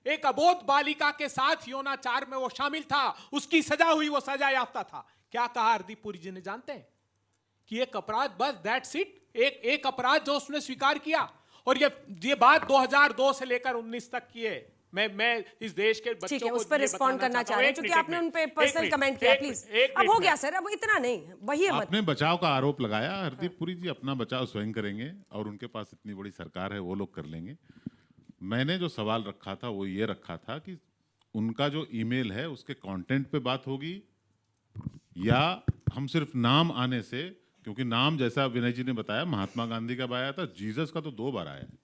एक अबोध बालिका के साथ यौनाचार में वो शामिल था, उसकी सजा हुई, वो सजा याफ्ता था। क्या कहा हरदीप पुरी जी ने, जानते हैं कि एक अपराध, बस दैट्स इट, एक अपराध जो उसने स्वीकार किया। और ये बात 2002 से लेकर 19 तक की है। मैं इस देश के बच्चों को उस पर रिस्पॉन्ड करना चाह रहे हैं क्योंकि आपने उन पे पर्सनल कमेंट किया। प्लीज अब हो गया सर, अब इतना नहीं, वही मत। आपने बचाव का आरोप लगाया, हरदीप पुरी जी अपना बचाव स्वयं करेंगे और उनके पास इतनी बड़ी सरकार है, वो लोग कर लेंगे। मैंने जो सवाल रखा था वो ये रखा था कि उनका जो ईमेल है उसके कंटेंट पे बात होगी या हम सिर्फ नाम आने से, क्योंकि नाम जैसा विनय जी ने बताया महात्मा गांधी का आया था, जीसस का तो 2 बार आया है।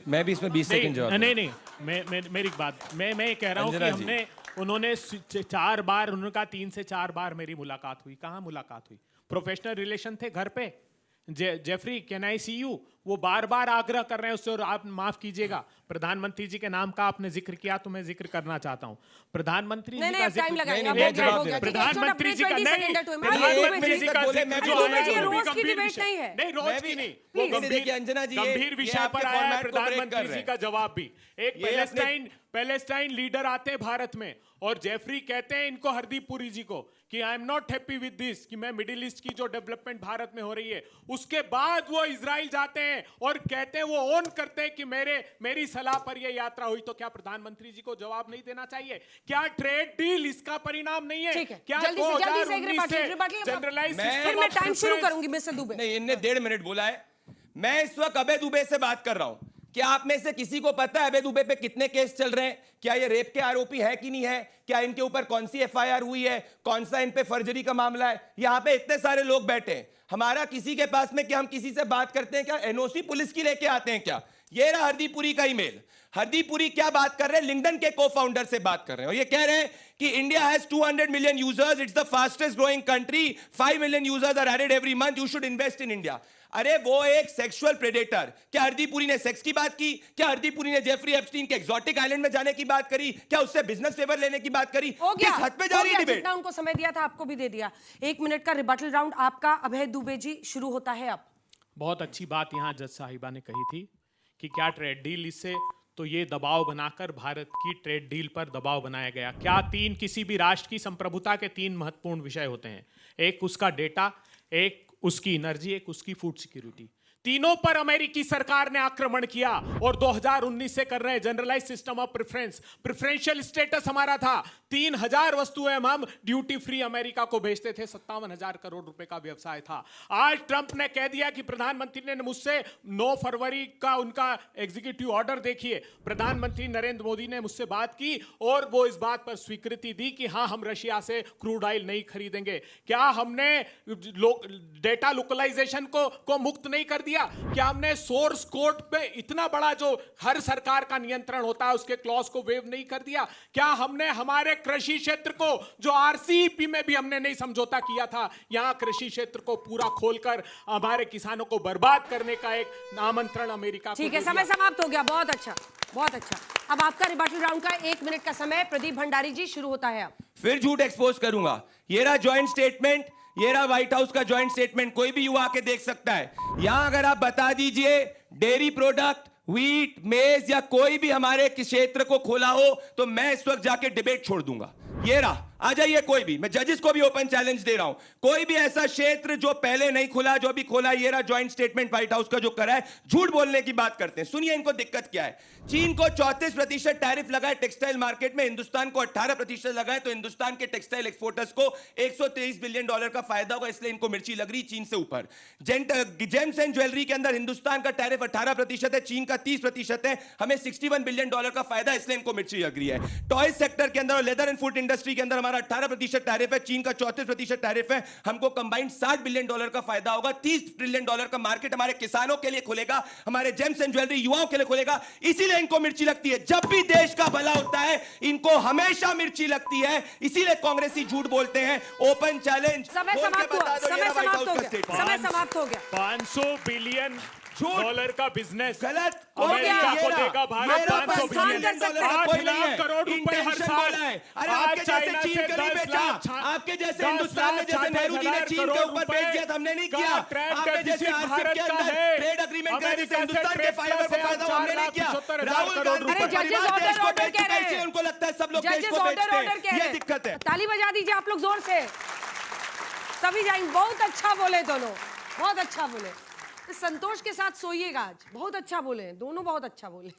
मैं भी इसमें 20 सेकंड जवाब नहीं, मेरी बात, मैं ये कह रहा हूँ कि उन्होंने 4 बार, उनका 3 से 4 बार मेरी मुलाकात हुई। कहाँ मुलाकात हुई? प्रोफेशनल रिलेशन थे घर पे। Jeffrey can I see you, वो बार बार आग्रह कर रहे हैं उससे। और आप माफ कीजिएगा, प्रधानमंत्री जी के नाम का आपने जिक्र किया तो मैं जिक्र करना चाहता हूं। प्रधानमंत्री जी का जिक्र, प्रधानमंत्री जी का गंभीर विषय पर आया प्रधानमंत्री जी का जवाब भी। एक पैलेस्टाइन लीडर आते हैं भारत में और जेफरी कहते हैं इनको, हरदीप पुरी जी को, कि I am not happy with this, कि मैं मिडिल ईस्ट की जो डेवलपमेंट भारत में हो रही है। उसके बाद वो इजराइल जाते हैं और कहते हैं, वो ओन करते हैं कि मेरी सलाह पर ये यात्रा हुई। तो क्या प्रधानमंत्री जी को जवाब नहीं देना चाहिए? क्या ट्रेड डील इसका परिणाम नहीं है? क्या 2019 से जनरलाइज सिस्टम? मैं टाइम शुरू करूंगी मिस्टर दुबे। नहीं, इनने 1.5 मिनट बोला है। मैं इस वक्त अबे दुबे से बात कर रहा हूं। क्या आप में से किसी को पता है अबे दुबे पे कितने केस चल रहे हैं? क्या ये रेप के आरोपी है कि नहीं है? क्या इनके ऊपर कौन सी एफआईआर हुई है? कौन सा इन पे फर्जरी का मामला है? यहां पे इतने सारे लोग बैठे हैं, हमारा किसी के पास में, क्या हम किसी से बात करते हैं क्या? एनओसी पुलिस की लेके आते हैं क्या? ये रहा हरदीप पुरी का ईमेल। हरदीप पुरी क्या बात कर रहे हैं? लिंक्डइन के को-फाउंडर से बात कर रहे हैं और ये कह रहे हैं कि India has 200 million users, it's the fastest growing country, 5 million users are added every month, you should invest in India. अरे वो एक सेक्सुअल प्रेडेटर। क्या हरदीप पुरी ने सेक्स की बात की? क्या हरदीप पुरी ने जेफरी एप्स्टीन के एक्सोटिक आइलैंड में जाने की बात करी? क्या उससे बिजनेस फेवर लेने की बात करी? किस हद पे जा रही है डिबेट? जितना उनको समय दिया था आपको भी दे दिया। 1 मिनट का रिबटल राउंड आपका। अभय दुबे जी शुरू होता है अब। बहुत अच्छी बात यहाँ जज साहिबा ने कही थी कि क्या ट्रेड डील, इससे तो ये दबाव बनाकर भारत की ट्रेड डील पर दबाव बनाया गया। क्या किसी भी राष्ट्र की संप्रभुता के 3 महत्वपूर्ण विषय होते हैं? एक उसका डेटा, एक उसकी एनर्जी, एक उसकी फूड सिक्योरिटी। तीनों पर अमेरिकी सरकार ने आक्रमण किया और 2019 से कर रहे हैं। Generalise system of preferential status हमारा था। 3000 वस्तुएं हम ड्यूटी फ्री अमेरिका को भेजते थे। 57,000 करोड़ रुपए का व्यवसाय था। आज ट्रंप ने कह दिया कि प्रधानमंत्री ने मुझसे 9 फरवरी का उनका एग्जीक्यूटिव ऑर्डर देखिए, प्रधानमंत्री नरेंद्र मोदी ने मुझसे बात की और वो इस बात पर स्वीकृति दी कि हाँ, हम रशिया से क्रूड ऑयल नहीं खरीदेंगे। क्या हमने डेटा लोकलाइजेशन को मुक्त नहीं कर दिया? क्या हमने सोर्स कोड पे इतना बड़ा जो हर सरकार का नियंत्रण होता है उसके क्लॉज को वेव नहीं कर दिया? क्या हमने हमारे कृषि क्षेत्र को, जो आरसीईपी में भी हमने नहीं समझौता किया था, यहां कृषि क्षेत्र को पूरा खोलकर हमारे किसानों को बर्बाद करने का एक आमंत्रण अमेरिका को? ठीक है, समय समाप्त हो गया। बहुत अच्छा, बहुत अच्छा। अब आपका रिबटल राउंड का 1 मिनट का समय। प्रदीप भंडारी जी शुरू होता है अब। फिर झूठ एक्सपोज करूंगा। ये रहा ज्वाइंट स्टेटमेंट, ये रहा व्हाइट हाउस का ज्वाइंट स्टेटमेंट। कोई भी युवा आके देख सकता है। यहां अगर आप बता दीजिए डेयरी प्रोडक्ट, व्हीट, मेज या कोई भी हमारे क्षेत्र को खोला हो तो मैं इस वक्त जाके डिबेट छोड़ दूंगा। ये रहा, आ जाइए कोई भी। मैं जजेस को भी ओपन चैलेंज दे रहा हूं, कोई भी ऐसा क्षेत्र जो पहले नहीं खुला, जो भी खोला। ये रहा ज्वाइंट स्टेटमेंट व्हाइट हाउस का जो करा है। झूठ बोलने की बात करते हैं। सुनिए इनको दिक्कत क्या है। चीन को 34% टैरिफ लगा है टेक्सटाइल मार्केट में, हिंदुस्तान को 18% लगा है, तो हिंदुस्तान के टेक्सटाइल एक्सपोर्टर्स को $123 बिलियन का फायदा होगा, इसलिए इनको मिर्ची लग रही चीन से ऊपर। जेम्स एंड ज्वेलरी के अंदर हिंदुस्तान का टैरिफ 18% है, चीन का 30% है, हमें $61 बिलियन का फायदा, इसलिए इनको मिर्ची लग रही है। टॉय सेक्टर के अंदर और लेदर एंड फूड इंडस्ट्री के अंदर हमारा 18% टैरिफ है, चीन का 34% टैरिफ है, हमको कंबाइंड $60 बिलियन का फायदा होगा। $30 ट्रिलियन का मार्केट हमारे किसानों के लिए खुलेगा, हमारे जेम्स एंड ज्वेलरी युवाओं के लिए खुलेगा, इसीलिए इनको मिर्ची लगती है। जब भी देश का भला होता है इनको हमेशा मिर्ची लगती है, इसीलिए कांग्रेसी झूठ बोलते हैं। Open challenge. समय समाप्त हो गया। 500 बिलियन डॉलर का बिजनेस गलत। अमेरिका को देगा भारत मेरा 500 प्रस्थान कर सकते हैं। 8 लाख करोड़ रुपए हर साल। अरे आपके जैसे चीन के नहीं बेचा, आपके जैसे हिंदुस्तान ने, जैसे नेहरू जी ने चीन के ऊपर बेच दिया, हमने नहीं किया। आपके जैसे आरसीईपी के अंदर ट्रेड एग्रीमेंट करे, जैसे हिंदुस्तान के फाइबर को फायदा हमने नहीं किया। राहुल गांधी अरे जजेस ऑर्डर कह रहे हैं, उनको लगता है सब लोग देश जजेस को ऑर्डर बेचते कह हैं, रहे ये दिक्कत है। हैं। ताली बजा दीजिए आप लोग जोर से, तभी जाएंगे। बहुत अच्छा बोले दोनों, बहुत अच्छा बोले। संतोष के साथ सोइएगा आज, बहुत अच्छा बोले दोनों, बहुत अच्छा बोले।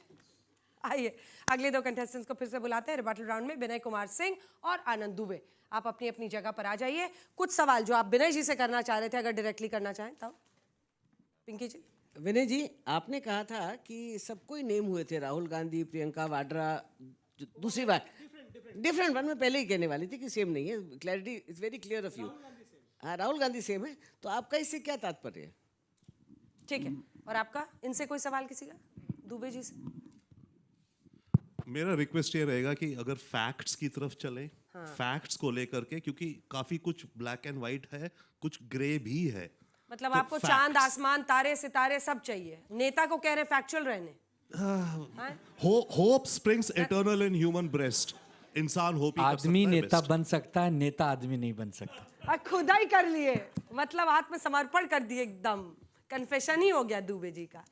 आइए अगले दो कंटेस्टेंट्स को फिर से बुलाते हैं रिबटल राउंड में, विनय कुमार सिंह और आनंद दुबे। आप अपनी अपनी जगह पर आ जाइए। कुछ सवाल जो आप विनय जी से करना चाह रहे थे, अगर डायरेक्टली करना चाहें तब। पिंकी जी। विनय जी, आपने कहा था कि सबको ही नेम हुए थे, राहुल गांधी, प्रियंका वाड्रा। दूसरी बात डिफरेंट वन में पहले ही कहने वाली थी कि सेम नहीं है। Clarity is very clear of you. हाँ, राहुल गांधी सेम है, तो आपका इससे क्या तात्पर्य है? ठीक है, और आपका इनसे कोई सवाल किसी का? दुबे जी से। मेरा रिक्वेस्ट ये रहेगा कि अगर फैक्ट्स की तरफ चले, फैक्ट्स को लेकर के, क्योंकि काफी कुछ ब्लैक एंड व्हाइट है, कुछ ग्रे भी है। मतलब तो आपको चांद, आसमान, तारे, सितारे सब चाहिए। नेता को कह रहे फैक्चुअल रहने। Hope springs eternal in human breast. इंसान होप ही कर सकता आदमी है नेता best। बन सकता है, नेता आदमी नहीं बन सकता। खुदा ही कर लिए, मतलब आत्मसमर्पण कर दिए, एकदम कन्फेशन ही हो गया दुबे जी का।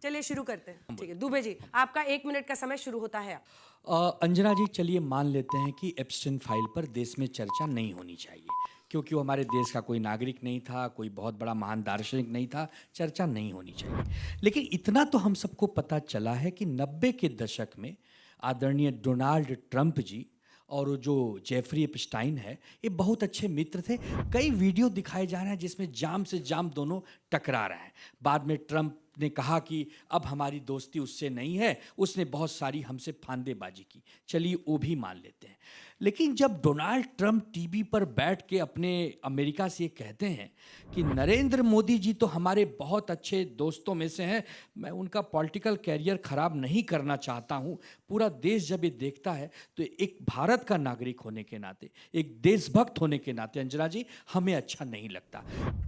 चलिए शुरू करते हैं। ठीक है दुबे जी, आपका 1 मिनट का समय शुरू होता है। अंजना जी, चलिए मान लेते हैं कि एप्स्टीन फाइल पर देश में चर्चा नहीं होनी चाहिए, क्योंकि वो हमारे देश का कोई नागरिक नहीं था, कोई बहुत बड़ा महान दार्शनिक नहीं था, चर्चा नहीं होनी चाहिए। लेकिन इतना तो हम सबको पता चला है कि 90 के दशक में आदरणीय डोनाल्ड ट्रंप जी और जो जेफरी एप्स्टाइन है, ये बहुत अच्छे मित्र थे। कई वीडियो दिखाए जा रहे हैं जिसमें जाम से जाम दोनों टकरा रहे हैं। बाद में ट्रंप ने कहा कि अब हमारी दोस्ती उससे नहीं है, उसने बहुत सारी हमसे फांदेबाजी की। चलिए वो भी मान लेते हैं। लेकिन जब डोनाल्ड ट्रंप टीवी पर बैठ के अपने अमेरिका से ये कहते हैं कि नरेंद्र मोदी जी तो हमारे बहुत अच्छे दोस्तों में से हैं, मैं उनका पॉलिटिकल कैरियर ख़राब नहीं करना चाहता हूँ, पूरा देश जब ये देखता है तो एक भारत का नागरिक होने के नाते, एक देशभक्त होने के नाते अंजना जी, हमें अच्छा नहीं लगता।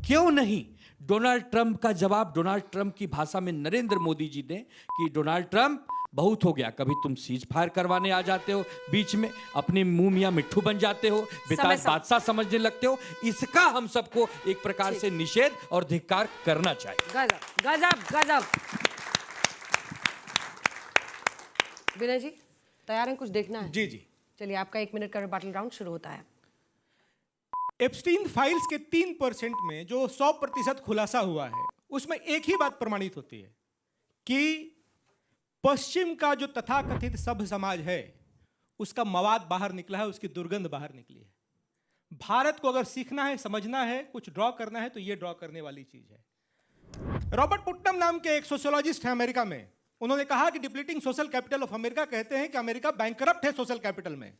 क्यों नहीं डोनाल्ड ट्रंप का जवाब डोनाल्ड ट्रंप की भाषा में नरेंद्र मोदी जी दें कि डोनाल्ड ट्रंप, बहुत हो गया, कभी तुम सीज फायर करवाने आ जाते हो बीच में, अपने मुंह मियां मिट्ठू बन जाते हो, बेताज बादशाह समझने लगते हो। इसका हम सबको एक प्रकार से निषेध और धिक्कार करना चाहिए। गजब गजब गजब। विनय जी तैयार हैं, कुछ देखना है? जी जी। चलिए आपका 1 मिनट का रिबटल राउंड शुरू होता है। एप्स्टीन फाइल्स के 3% में जो 100% खुलासा हुआ है, उसमें एक ही बात प्रमाणित होती है कि पश्चिम का जो तथाकथित सभ्य समाज है, उसका मवाद बाहर निकला है, उसकी दुर्गंध बाहर निकली है। भारत को अगर सीखना है, समझना है, कुछ ड्रॉ करना है, तो ये ड्रॉ करने वाली चीज है। रॉबर्ट पुटनम नाम के एक सोशियोलॉजिस्ट हैं अमेरिका में, उन्होंने कहा कि depleting social capital of America, कहते हैं कि अमेरिका बैंकरप्ट है सोशल कैपिटल में।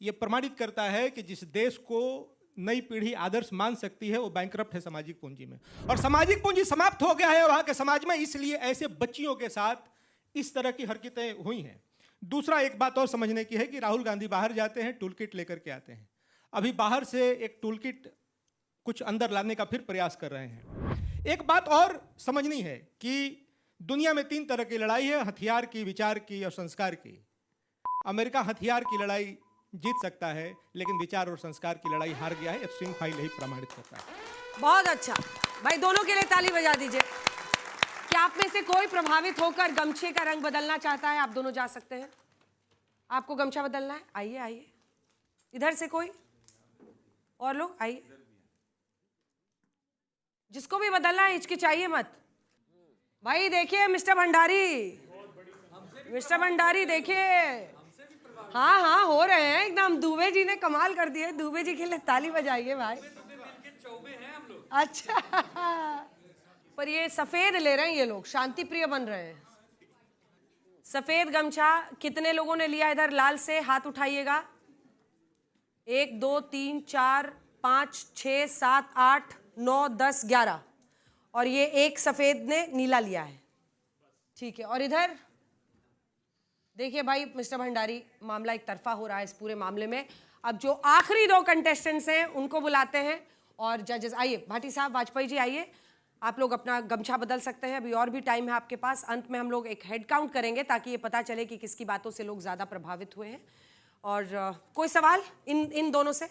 यह प्रमाणित करता है कि जिस देश को नई पीढ़ी आदर्श मान सकती है, वो बैंकरप्ट है सामाजिक पूंजी में, और सामाजिक पूंजी समाप्त हो गया है वहां के समाज में, इसलिए ऐसे बच्चियों के साथ इस तरह की हरकतें हुई हैं। दूसरा एक बात और समझने की है कि राहुल गांधी बाहर जाते हैं, टूल किट लेकर के आते हैं। अभी बाहर से एक टूल किट कुछ अंदर लाने का फिर प्रयास कर रहे हैं। एक बात और समझनी है कि दुनिया में 3 तरह की लड़ाई है, हथियार की, विचार की और संस्कार की। अमेरिका हथियार की लड़ाई जीत सकता है, लेकिन विचार और संस्कार की लड़ाई हार गया है। एप्स्टीन फाइल यही प्रमाणित करता है। बहुत अच्छा भाई, दोनों के लिए ताली बजा दीजिए। क्या आप में से कोई प्रभावित होकर गमछे का रंग बदलना चाहता है? आप दोनों जा सकते हैं। आपको गमछा बदलना है? आइए आइए। इधर से कोई और लोग आइए। जिसको भी बदलना है हिचकिचाइए मत भाई। देखिए मिस्टर भंडारी, मिस्टर भंडारी देखिए, हाँ हाँ हो रहे हैं एकदम। दुबे जी ने कमाल कर दिए, दुबे जी के लिए ताली बजाइए भाई। अच्छा, पर ये सफेद ले रहे हैं ये लोग, शांति प्रिय बन रहे हैं। सफेद गमछा कितने लोगों ने लिया? इधर लाल से हाथ उठाइएगा। 1 2 3 4 5 6 7 8 9 10 11, और ये एक सफेद ने नीला लिया है। ठीक है, और इधर देखिए भाई मिस्टर भंडारी, मामला एक तरफा हो रहा है इस पूरे मामले में। अब जो आखिरी 2 कंटेस्टेंट्स हैं उनको बुलाते हैं और जजेस। आइए भाटी साहब, वाजपेयी जी आइए। आप लोग अपना गमछा बदल सकते हैं, अभी और भी टाइम है आपके पास। अंत में हम लोग एक हेड काउंट करेंगे ताकि ये पता चले कि किसकी बातों से लोग ज्यादा प्रभावित हुए हैं। और कोई सवाल इन दोनों से?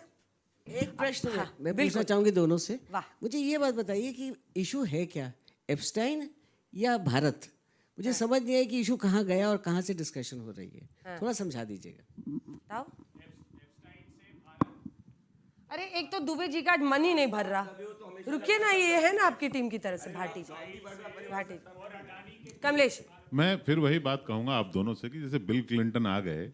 एक प्रश्न हाँ, मैं बिल्कुल। पूछना चाहूंगी दोनों से। वाह। मुझे ये बात बताइए कि इशू है क्या, एप्स्टाइन या भारत? मुझे समझ नहीं आया कि इशू कहाँ गया और कहाँ से डिस्कशन हो रही है, थोड़ा समझा दीजिएगा। बताओ। अरे एक तो दुबे जी का मन ही नहीं भर रहा, रुकिए ना, ये है ना आपकी टीम की तरफ से भाटी जी, भाटी जी। कमलेश, मैं फिर वही बात कहूंगा आप दोनों से कि जैसे बिल क्लिंटन आ गए,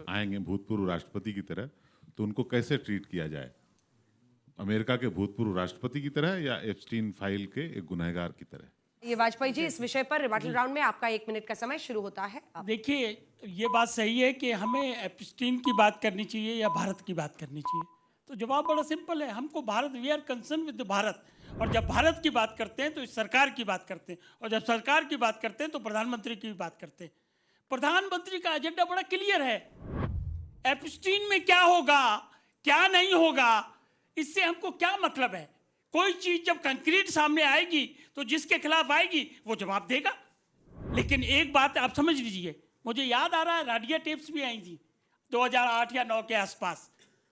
आएंगे भूतपूर्व राष्ट्रपति की तरह, तो उनको कैसे ट्रीट किया जाए? अमेरिका के भूतपूर्व राष्ट्रपति की तरह या एप्स्टीन फाइल के एक गुनहगार की तरह? ये वाजपेयी जी, इस विषय पर रिबटल राउंड में आपका 1 मिनट का समय शुरू होता है। देखिए, ये बात सही है कि हमें एप्स्टीन की बात करनी चाहिए या भारत की बात करनी चाहिए। तो जवाब बड़ा सिंपल है, हमको Bharat, we are concern with Bharat. और जब भारत की बात करते हैं तो इस सरकार की बात करते हैं, और जब सरकार की बात करते हैं तो प्रधानमंत्री की भी बात करते हैं। प्रधानमंत्री का एजेंडा बड़ा क्लियर है। एप्स्टीन में क्या होगा, क्या नहीं होगा, इससे हमको क्या मतलब है? कोई चीज जब कंक्रीट सामने आएगी तो जिसके खिलाफ आएगी वो जवाब देगा। लेकिन एक बात आप समझ लीजिए, मुझे याद आ रहा है रेडियो टेप्स भी आई थी 2008 या 9 के आसपास,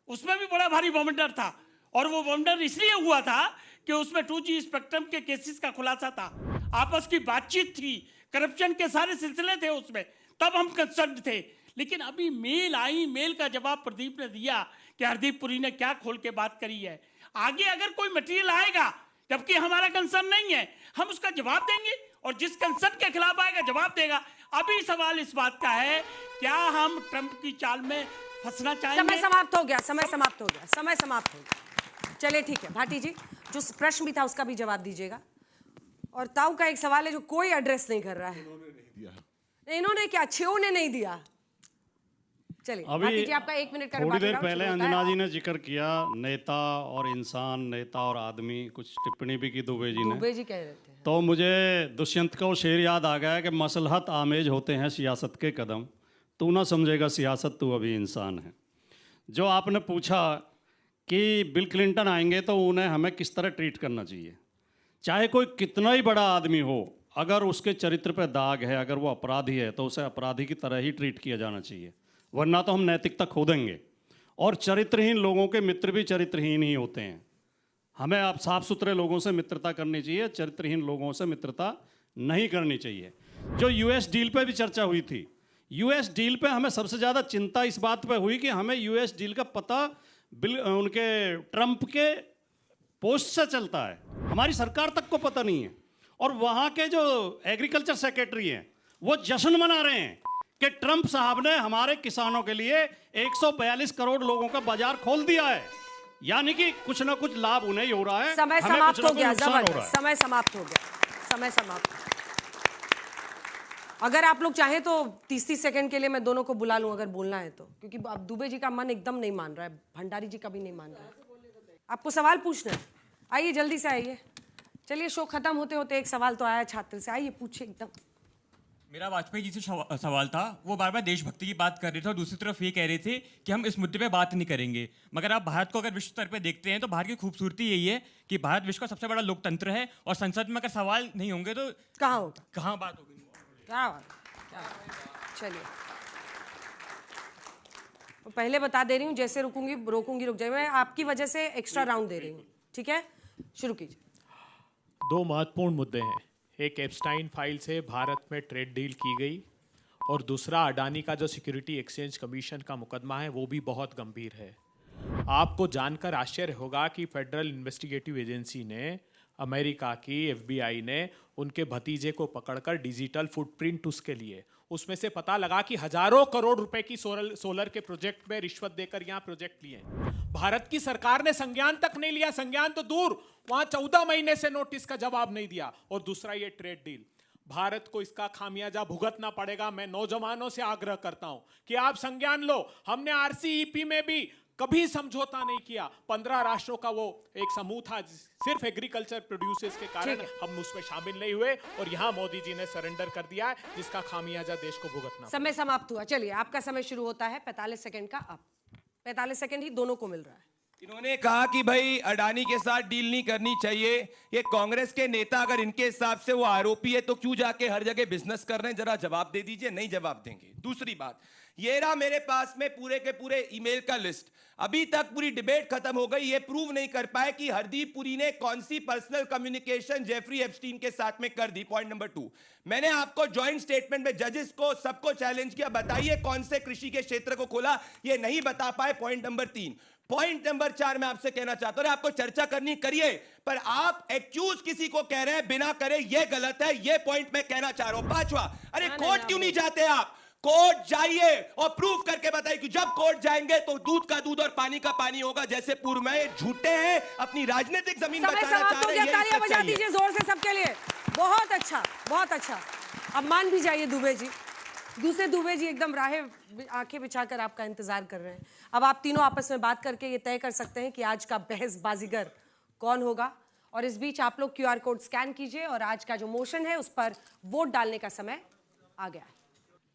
उसमें भी बड़ा भारी बवंडर था। और वो बवंडर इसलिए हुआ था कि उसमें 2G स्पेक्ट्रम के केसेस का खुलासा था, आपस की बातचीत थी, करप्शन के सारे सिलसिले थे उसमें, तब हम कंसर्न थे। लेकिन अभी मेल आई, मेल का जवाब प्रदीप ने दिया कि हरदीप पुरी ने क्या खोल के बात करी है। आगे अगर कोई मटेरियल आएगा जबकि हमारा कंसर्न नहीं है, हम उसका जवाब देंगे, और जिस कंसर्न के खिलाफ आएगा जवाब देगा। अभी सवाल इस बात का है, क्या हम ट्रंप की चाल में फंसना चाहेंगे? समय समाप्त हो गया, समय समाप्त हो गया, समय समाप्त हो गया। चलिए ठीक है, भाटी जी, जो प्रश्न भी था उसका भी जवाब दीजिएगा। और ताऊ का एक सवाल है जो कोई एड्रेस नहीं कर रहा है। इन्होंने क्या, छियो ने नहीं दिया। चलिए भाटी जी, आपका 1 मिनट का थोड़ी देर बाकी पहले होता है। अंजना जी ने जिक्र किया नेता और इंसान, नेता और आदमी, कुछ टिप्पणी भी की दुबे जी ने। दुबे जी कह रहे थे, तो मुझे दुष्यंत का वो शेर याद आ गया कि मसलहत आमेज होते हैं सियासत के कदम, तू ना समझेगा सियासत, तू अभी इंसान है। जो आपने पूछा कि बिल क्लिंटन आएंगे तो उन्हें हमें किस तरह ट्रीट करना चाहिए, चाहे कोई कितना ही बड़ा आदमी हो, अगर उसके चरित्र पे दाग है, अगर वो अपराधी है तो उसे अपराधी की तरह ही ट्रीट किया जाना चाहिए, वरना तो हम नैतिकता खो देंगे। और चरित्रहीन लोगों के मित्र भी चरित्रहीन ही होते हैं। हमें आप साफ सुथरे लोगों से मित्रता करनी चाहिए, चरित्रहीन लोगों से मित्रता नहीं करनी चाहिए। जो यूएस डील पे भी चर्चा हुई थी, यूएस डील पे हमें सबसे ज़्यादा चिंता इस बात पे हुई कि हमें यूएस डील का पता उनके ट्रंप के पोस्ट से चलता है, हमारी सरकार तक को पता नहीं है। और वहाँ के जो एग्रीकल्चर सेक्रेटरी हैं वो जश्न मना रहे हैं कि ट्रंप साहब ने हमारे किसानों के लिए 142 करोड़ लोगों का बाजार खोल दिया है, यानी कि कुछ ना कुछ लाभ उन्हें ही हो रहा है। समय हमें समाप्त कुछ ना हो कुछ गया, नुकसान हो रहा है। जबरदस्त, समय समाप्त हो गया, समय समाप्त। अगर आप लोग चाहें तो 30 सेकंड के लिए मैं दोनों को बुला लूं अगर बोलना है तो, क्योंकि अब दुबे जी का मन एकदम नहीं मान रहा है, भंडारी जी का भी नहीं मान रहा है। आपको सवाल पूछना है, आइए जल्दी से आइए। चलिए शो खत्म होते होते एक सवाल तो आया छात्र से, आइए पूछिए एकदम। मेरा वाजपेयी जी से सवाल था, वो बार बार देशभक्ति की बात कर रहे थे और दूसरी तरफ ये कह रहे थे कि हम इस मुद्दे पे बात नहीं करेंगे। मगर आप भारत को अगर विश्व स्तर पे देखते हैं तो भारत की खूबसूरती यही है कि भारत विश्व का सबसे बड़ा लोकतंत्र है, और संसद में अगर सवाल नहीं होंगे तो कहाँ होगा, कहाँ बात होगी? क्या बात, चलिए पहले बता दे रही हूँ, जैसे रुकूंगी रोकूंगी रुक जाए, मैं आपकी वजह से एक्स्ट्रा राउंड दे रही हूँ, ठीक है? शुरू कीजिए। 2 महत्वपूर्ण मुद्दे हैं, एक एप्स्टाइन फाइल से भारत में ट्रेड डील की गई, और दूसरा अडानी का जो सिक्योरिटी एक्सचेंज कमीशन का मुकदमा है वो भी बहुत गंभीर है। आपको जानकर आश्चर्य होगा कि फेडरल इन्वेस्टिगेटिव एजेंसी ने, अमेरिका की FBI ने उनके भतीजे को पकड़कर डिजिटल फुटप्रिंट उसके लिए, उसमें से पता लगा कि हजारों करोड़ रुपए की सोलर के प्रोजेक्ट में रिश्वत देकर यहाँ प्रोजेक्ट लिए। भारत की सरकार ने संज्ञान तक नहीं लिया, संज्ञान तो दूर, वहां 14 महीने से नोटिस का जवाब नहीं दिया। और दूसरा ये ट्रेड डील, भारत को इसका खामियाजा भुगतना पड़ेगा। मैं नौजवानों से आग्रह करता हूं कि आप संज्ञान लो, हमने RCEP में भी कभी समझौता नहीं किया। 15 राष्ट्रों का वो एक समूह था, सिर्फ एग्रीकल्चर प्रोड्यूसर्स के कारण हम उसमें शामिल नहीं हुए, और यहाँ मोदी जी ने सरेंडर कर दिया है, जिसका खामियाजा देश को भुगतना। समय समाप्त हुआ, चलिए आपका समय शुरू होता है 45 सेकंड का। अब 45 सेकंड ही दोनों को मिल रहा है। इन्होंने कहा कि भाई अडानी के साथ डील नहीं करनी चाहिए। ये कांग्रेस के नेता अगर इनके हिसाब से वो आरोपी है तो क्यों जाके हर जगह बिजनेस कर रहे हैं? जरा जवाब दे दीजिए। नहीं जवाब देंगे। दूसरी बात, ये रहा मेरे पास में पूरे के पूरे ईमेल का लिस्ट। अभी तक पूरी डिबेट खत्म हो गई, ये प्रूव नहीं कर पाए कि हरदीप पुरी ने कौन सी पर्सनल कम्युनिकेशन जेफरी एप्स्टीन के साथ में कर दी। पॉइंट नंबर 2, मैंने आपको जॉइंट स्टेटमेंट में जजेस को सबको चैलेंज किया, बताइए कौन से कृषि के क्षेत्र को खोला, ये नहीं बता पाए। Point number 3। पॉइंट नंबर 4 मैं आपसे कहना चाहता हूं, आपको चर्चा करनी करिए, पर आप एक्यूज किसी को कह रहे हैं बिना करे, ये गलत है। ये पॉइंट मैं कहना चाह रहा हूं। 5वां, अरे कोर्ट क्यों नहीं जाते आप? कोर्ट जाइए और प्रूव करके बताइए कि जब कोर्ट जाएंगे तो दूध का दूध और पानी का पानी होगा। जैसे पूर्व में झूठे हैं, अपनी राजनीतिक जमीन बचाना चाह रहे हैं। तालियां बजा दीजिए जोर से सबके लिए। बहुत अच्छा, बहुत अच्छा। अब मान भी जाइए दुबे जी। दूसरे दुबे जी एकदम राहें आंखें बिछाकर आपका इंतजार कर रहे हैं। अब आप तीनों आपस में बात करके ये तय कर सकते हैं कि आज का बहस बाजीगर कौन होगा। और इस बीच आप लोग QR कोड स्कैन कीजिए और आज का जो मोशन है उस पर वोट डालने का समय आ गया है।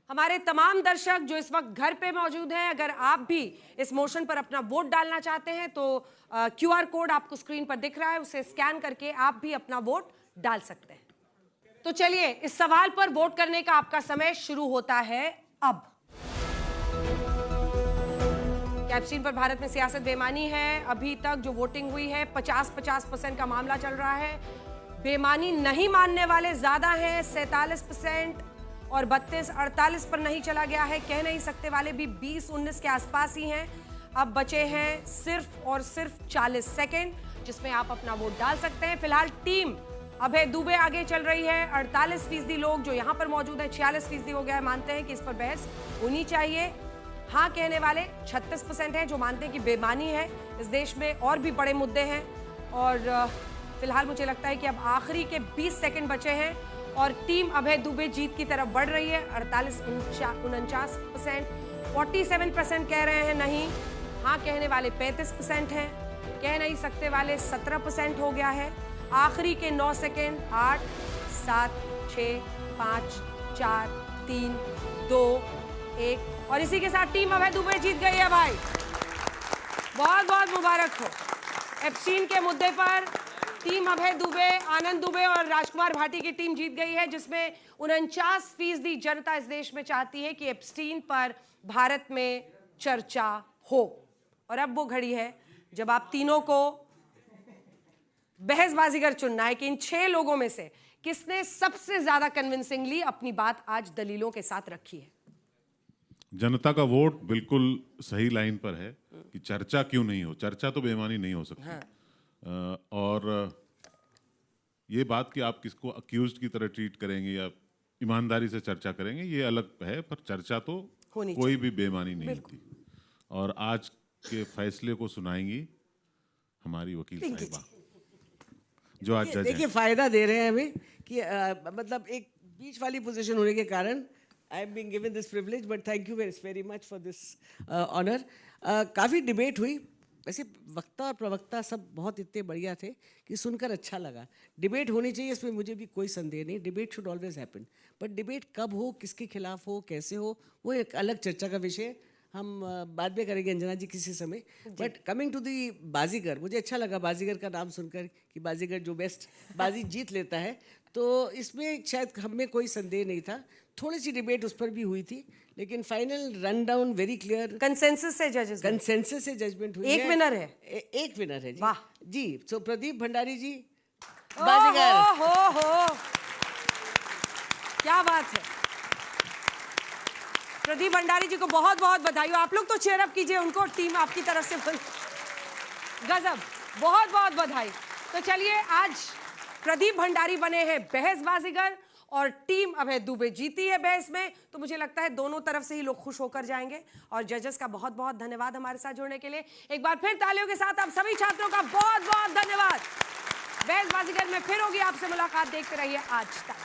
हमारे तमाम दर्शक जो इस वक्त घर पे मौजूद हैं, अगर आप भी इस मोशन पर अपना वोट डालना चाहते हैं तो QR कोड आपको स्क्रीन पर दिख रहा है, उसे स्कैन करके आप भी अपना वोट डाल सकते हैं। तो चलिए, इस सवाल पर वोट करने का आपका समय शुरू होता है अब। एप्स्टीन पर भारत में सियासत बेईमानी है। अभी तक जो वोटिंग हुई है 50-50% का मामला चल रहा है। बेईमानी नहीं मानने वाले ज्यादा हैं 47%, और 32-48 पर नहीं चला गया है। कह नहीं सकते वाले भी 20-19 के आसपास ही हैं। अब बचे हैं सिर्फ और सिर्फ 40 सेकेंड जिसमें आप अपना वोट डाल सकते हैं। फिलहाल टीम अभय दुबे आगे चल रही है। 48% लोग जो यहाँ पर मौजूद है, 46% हो गया है, मानते हैं कि इस पर बहस होनी चाहिए। हाँ कहने वाले 36% हैं जो मानते हैं कि बेईमानी है। इस देश में और भी बड़े मुद्दे हैं। और फिलहाल मुझे लगता है कि अब आखिरी के 20 सेकेंड बचे हैं और टीम अभय दुबे जीत की तरफ बढ़ रही है। 48-49%, 47% कह रहे हैं नहीं। हाँ कहने वाले 35% हैं। कह नहीं सकते वाले 17% हो गया है। आखिरी के 9 सेकेंड। 8, 7, 6, 5, 4, 3, 2, 1 और इसी के साथ टीम अभय दुबे जीत गई है। भाई बहुत बहुत मुबारक हो। एप्स्टीन के मुद्दे पर टीम अभय दुबे, आनंद दुबे और राजकुमार भाटी की टीम जीत गई है, जिसमें 49% जनता इस देश में चाहती है कि एप्स्टीन पर भारत में चर्चा हो। और अब वो घड़ी है जब आप तीनों को बहसबाजीगर चुनना है कि इन 6 लोगों में से किसने सबसे ज्यादा कन्विंसिंगली अपनी बात आज दलीलों के साथ रखी है। जनता का वोट बिल्कुल सही लाइन पर है कि चर्चा क्यों नहीं हो। चर्चा तो बेईमानी नहीं हो सकती। हाँ। और ये बात कि आप किसको अक्यूज्ड की तरह ट्रीट करेंगे या ईमानदारी से चर्चा करेंगे, ये अलग है, पर चर्चा तो कोई भी बेईमानी नहीं होती। और आज के फैसले को सुनाएंगी हमारी वकील साहिबा जो आज जज देखिए फायदा दे रहे हैं हमें कि मतलब एक बीच वाली पोजीशन होने के कारण I am being given this privilege, but thank you very much for this honour. काफ़ी डिबेट हुई। वैसे वक्ता और प्रवक्ता सब बहुत इतने बढ़िया थे कि सुनकर अच्छा लगा। डिबेट होनी चाहिए, इसमें मुझे भी कोई संदेह नहीं। Debate should always happen, but debate कब हो, किसके खिलाफ हो, कैसे हो, वो एक अलग चर्चा का विषय। हम बाद में करेंगे अंजना जी किसी समय। बट कमिंग टू दी बाजीगर, मुझे अच्छा लगा बाजीगर का नाम सुनकर कि बाजीगर जो बेस्ट बाजी जीत लेता है। तो इसमें शायद हम में कोई संदेह नहीं था। थोड़ी सी डिबेट उस पर भी हुई थी, लेकिन final run down very clear. Consensus से जजेस, कंसेंसस से जजमेंट हुई है। एक विनर है। एक विनर है जी। वाह जी। सो प्रदीप भंडारी जी बाजीगर। हो क्या बात है। प्रदीप भंडारी जी को बहुत बहुत बधाई हो। आप लोग तो चेयर अप कीजिए उनको, टीम आपकी तरफ से गजब, बहुत बहुत बधाई। तो चलिए, आज प्रदीप भंडारी बने हैं बहस बाजीगर और टीम अभय दुबे जीती है बहस में। तो मुझे लगता है दोनों तरफ से ही लोग खुश होकर जाएंगे। और जजेस का बहुत बहुत धन्यवाद हमारे साथ जुड़ने के लिए। एक बार फिर तालियों के साथ आप सभी छात्रों का बहुत बहुत धन्यवाद। बहस बाजीगर में फिर होगी आपसे मुलाकात। देखते रहिए आज तक।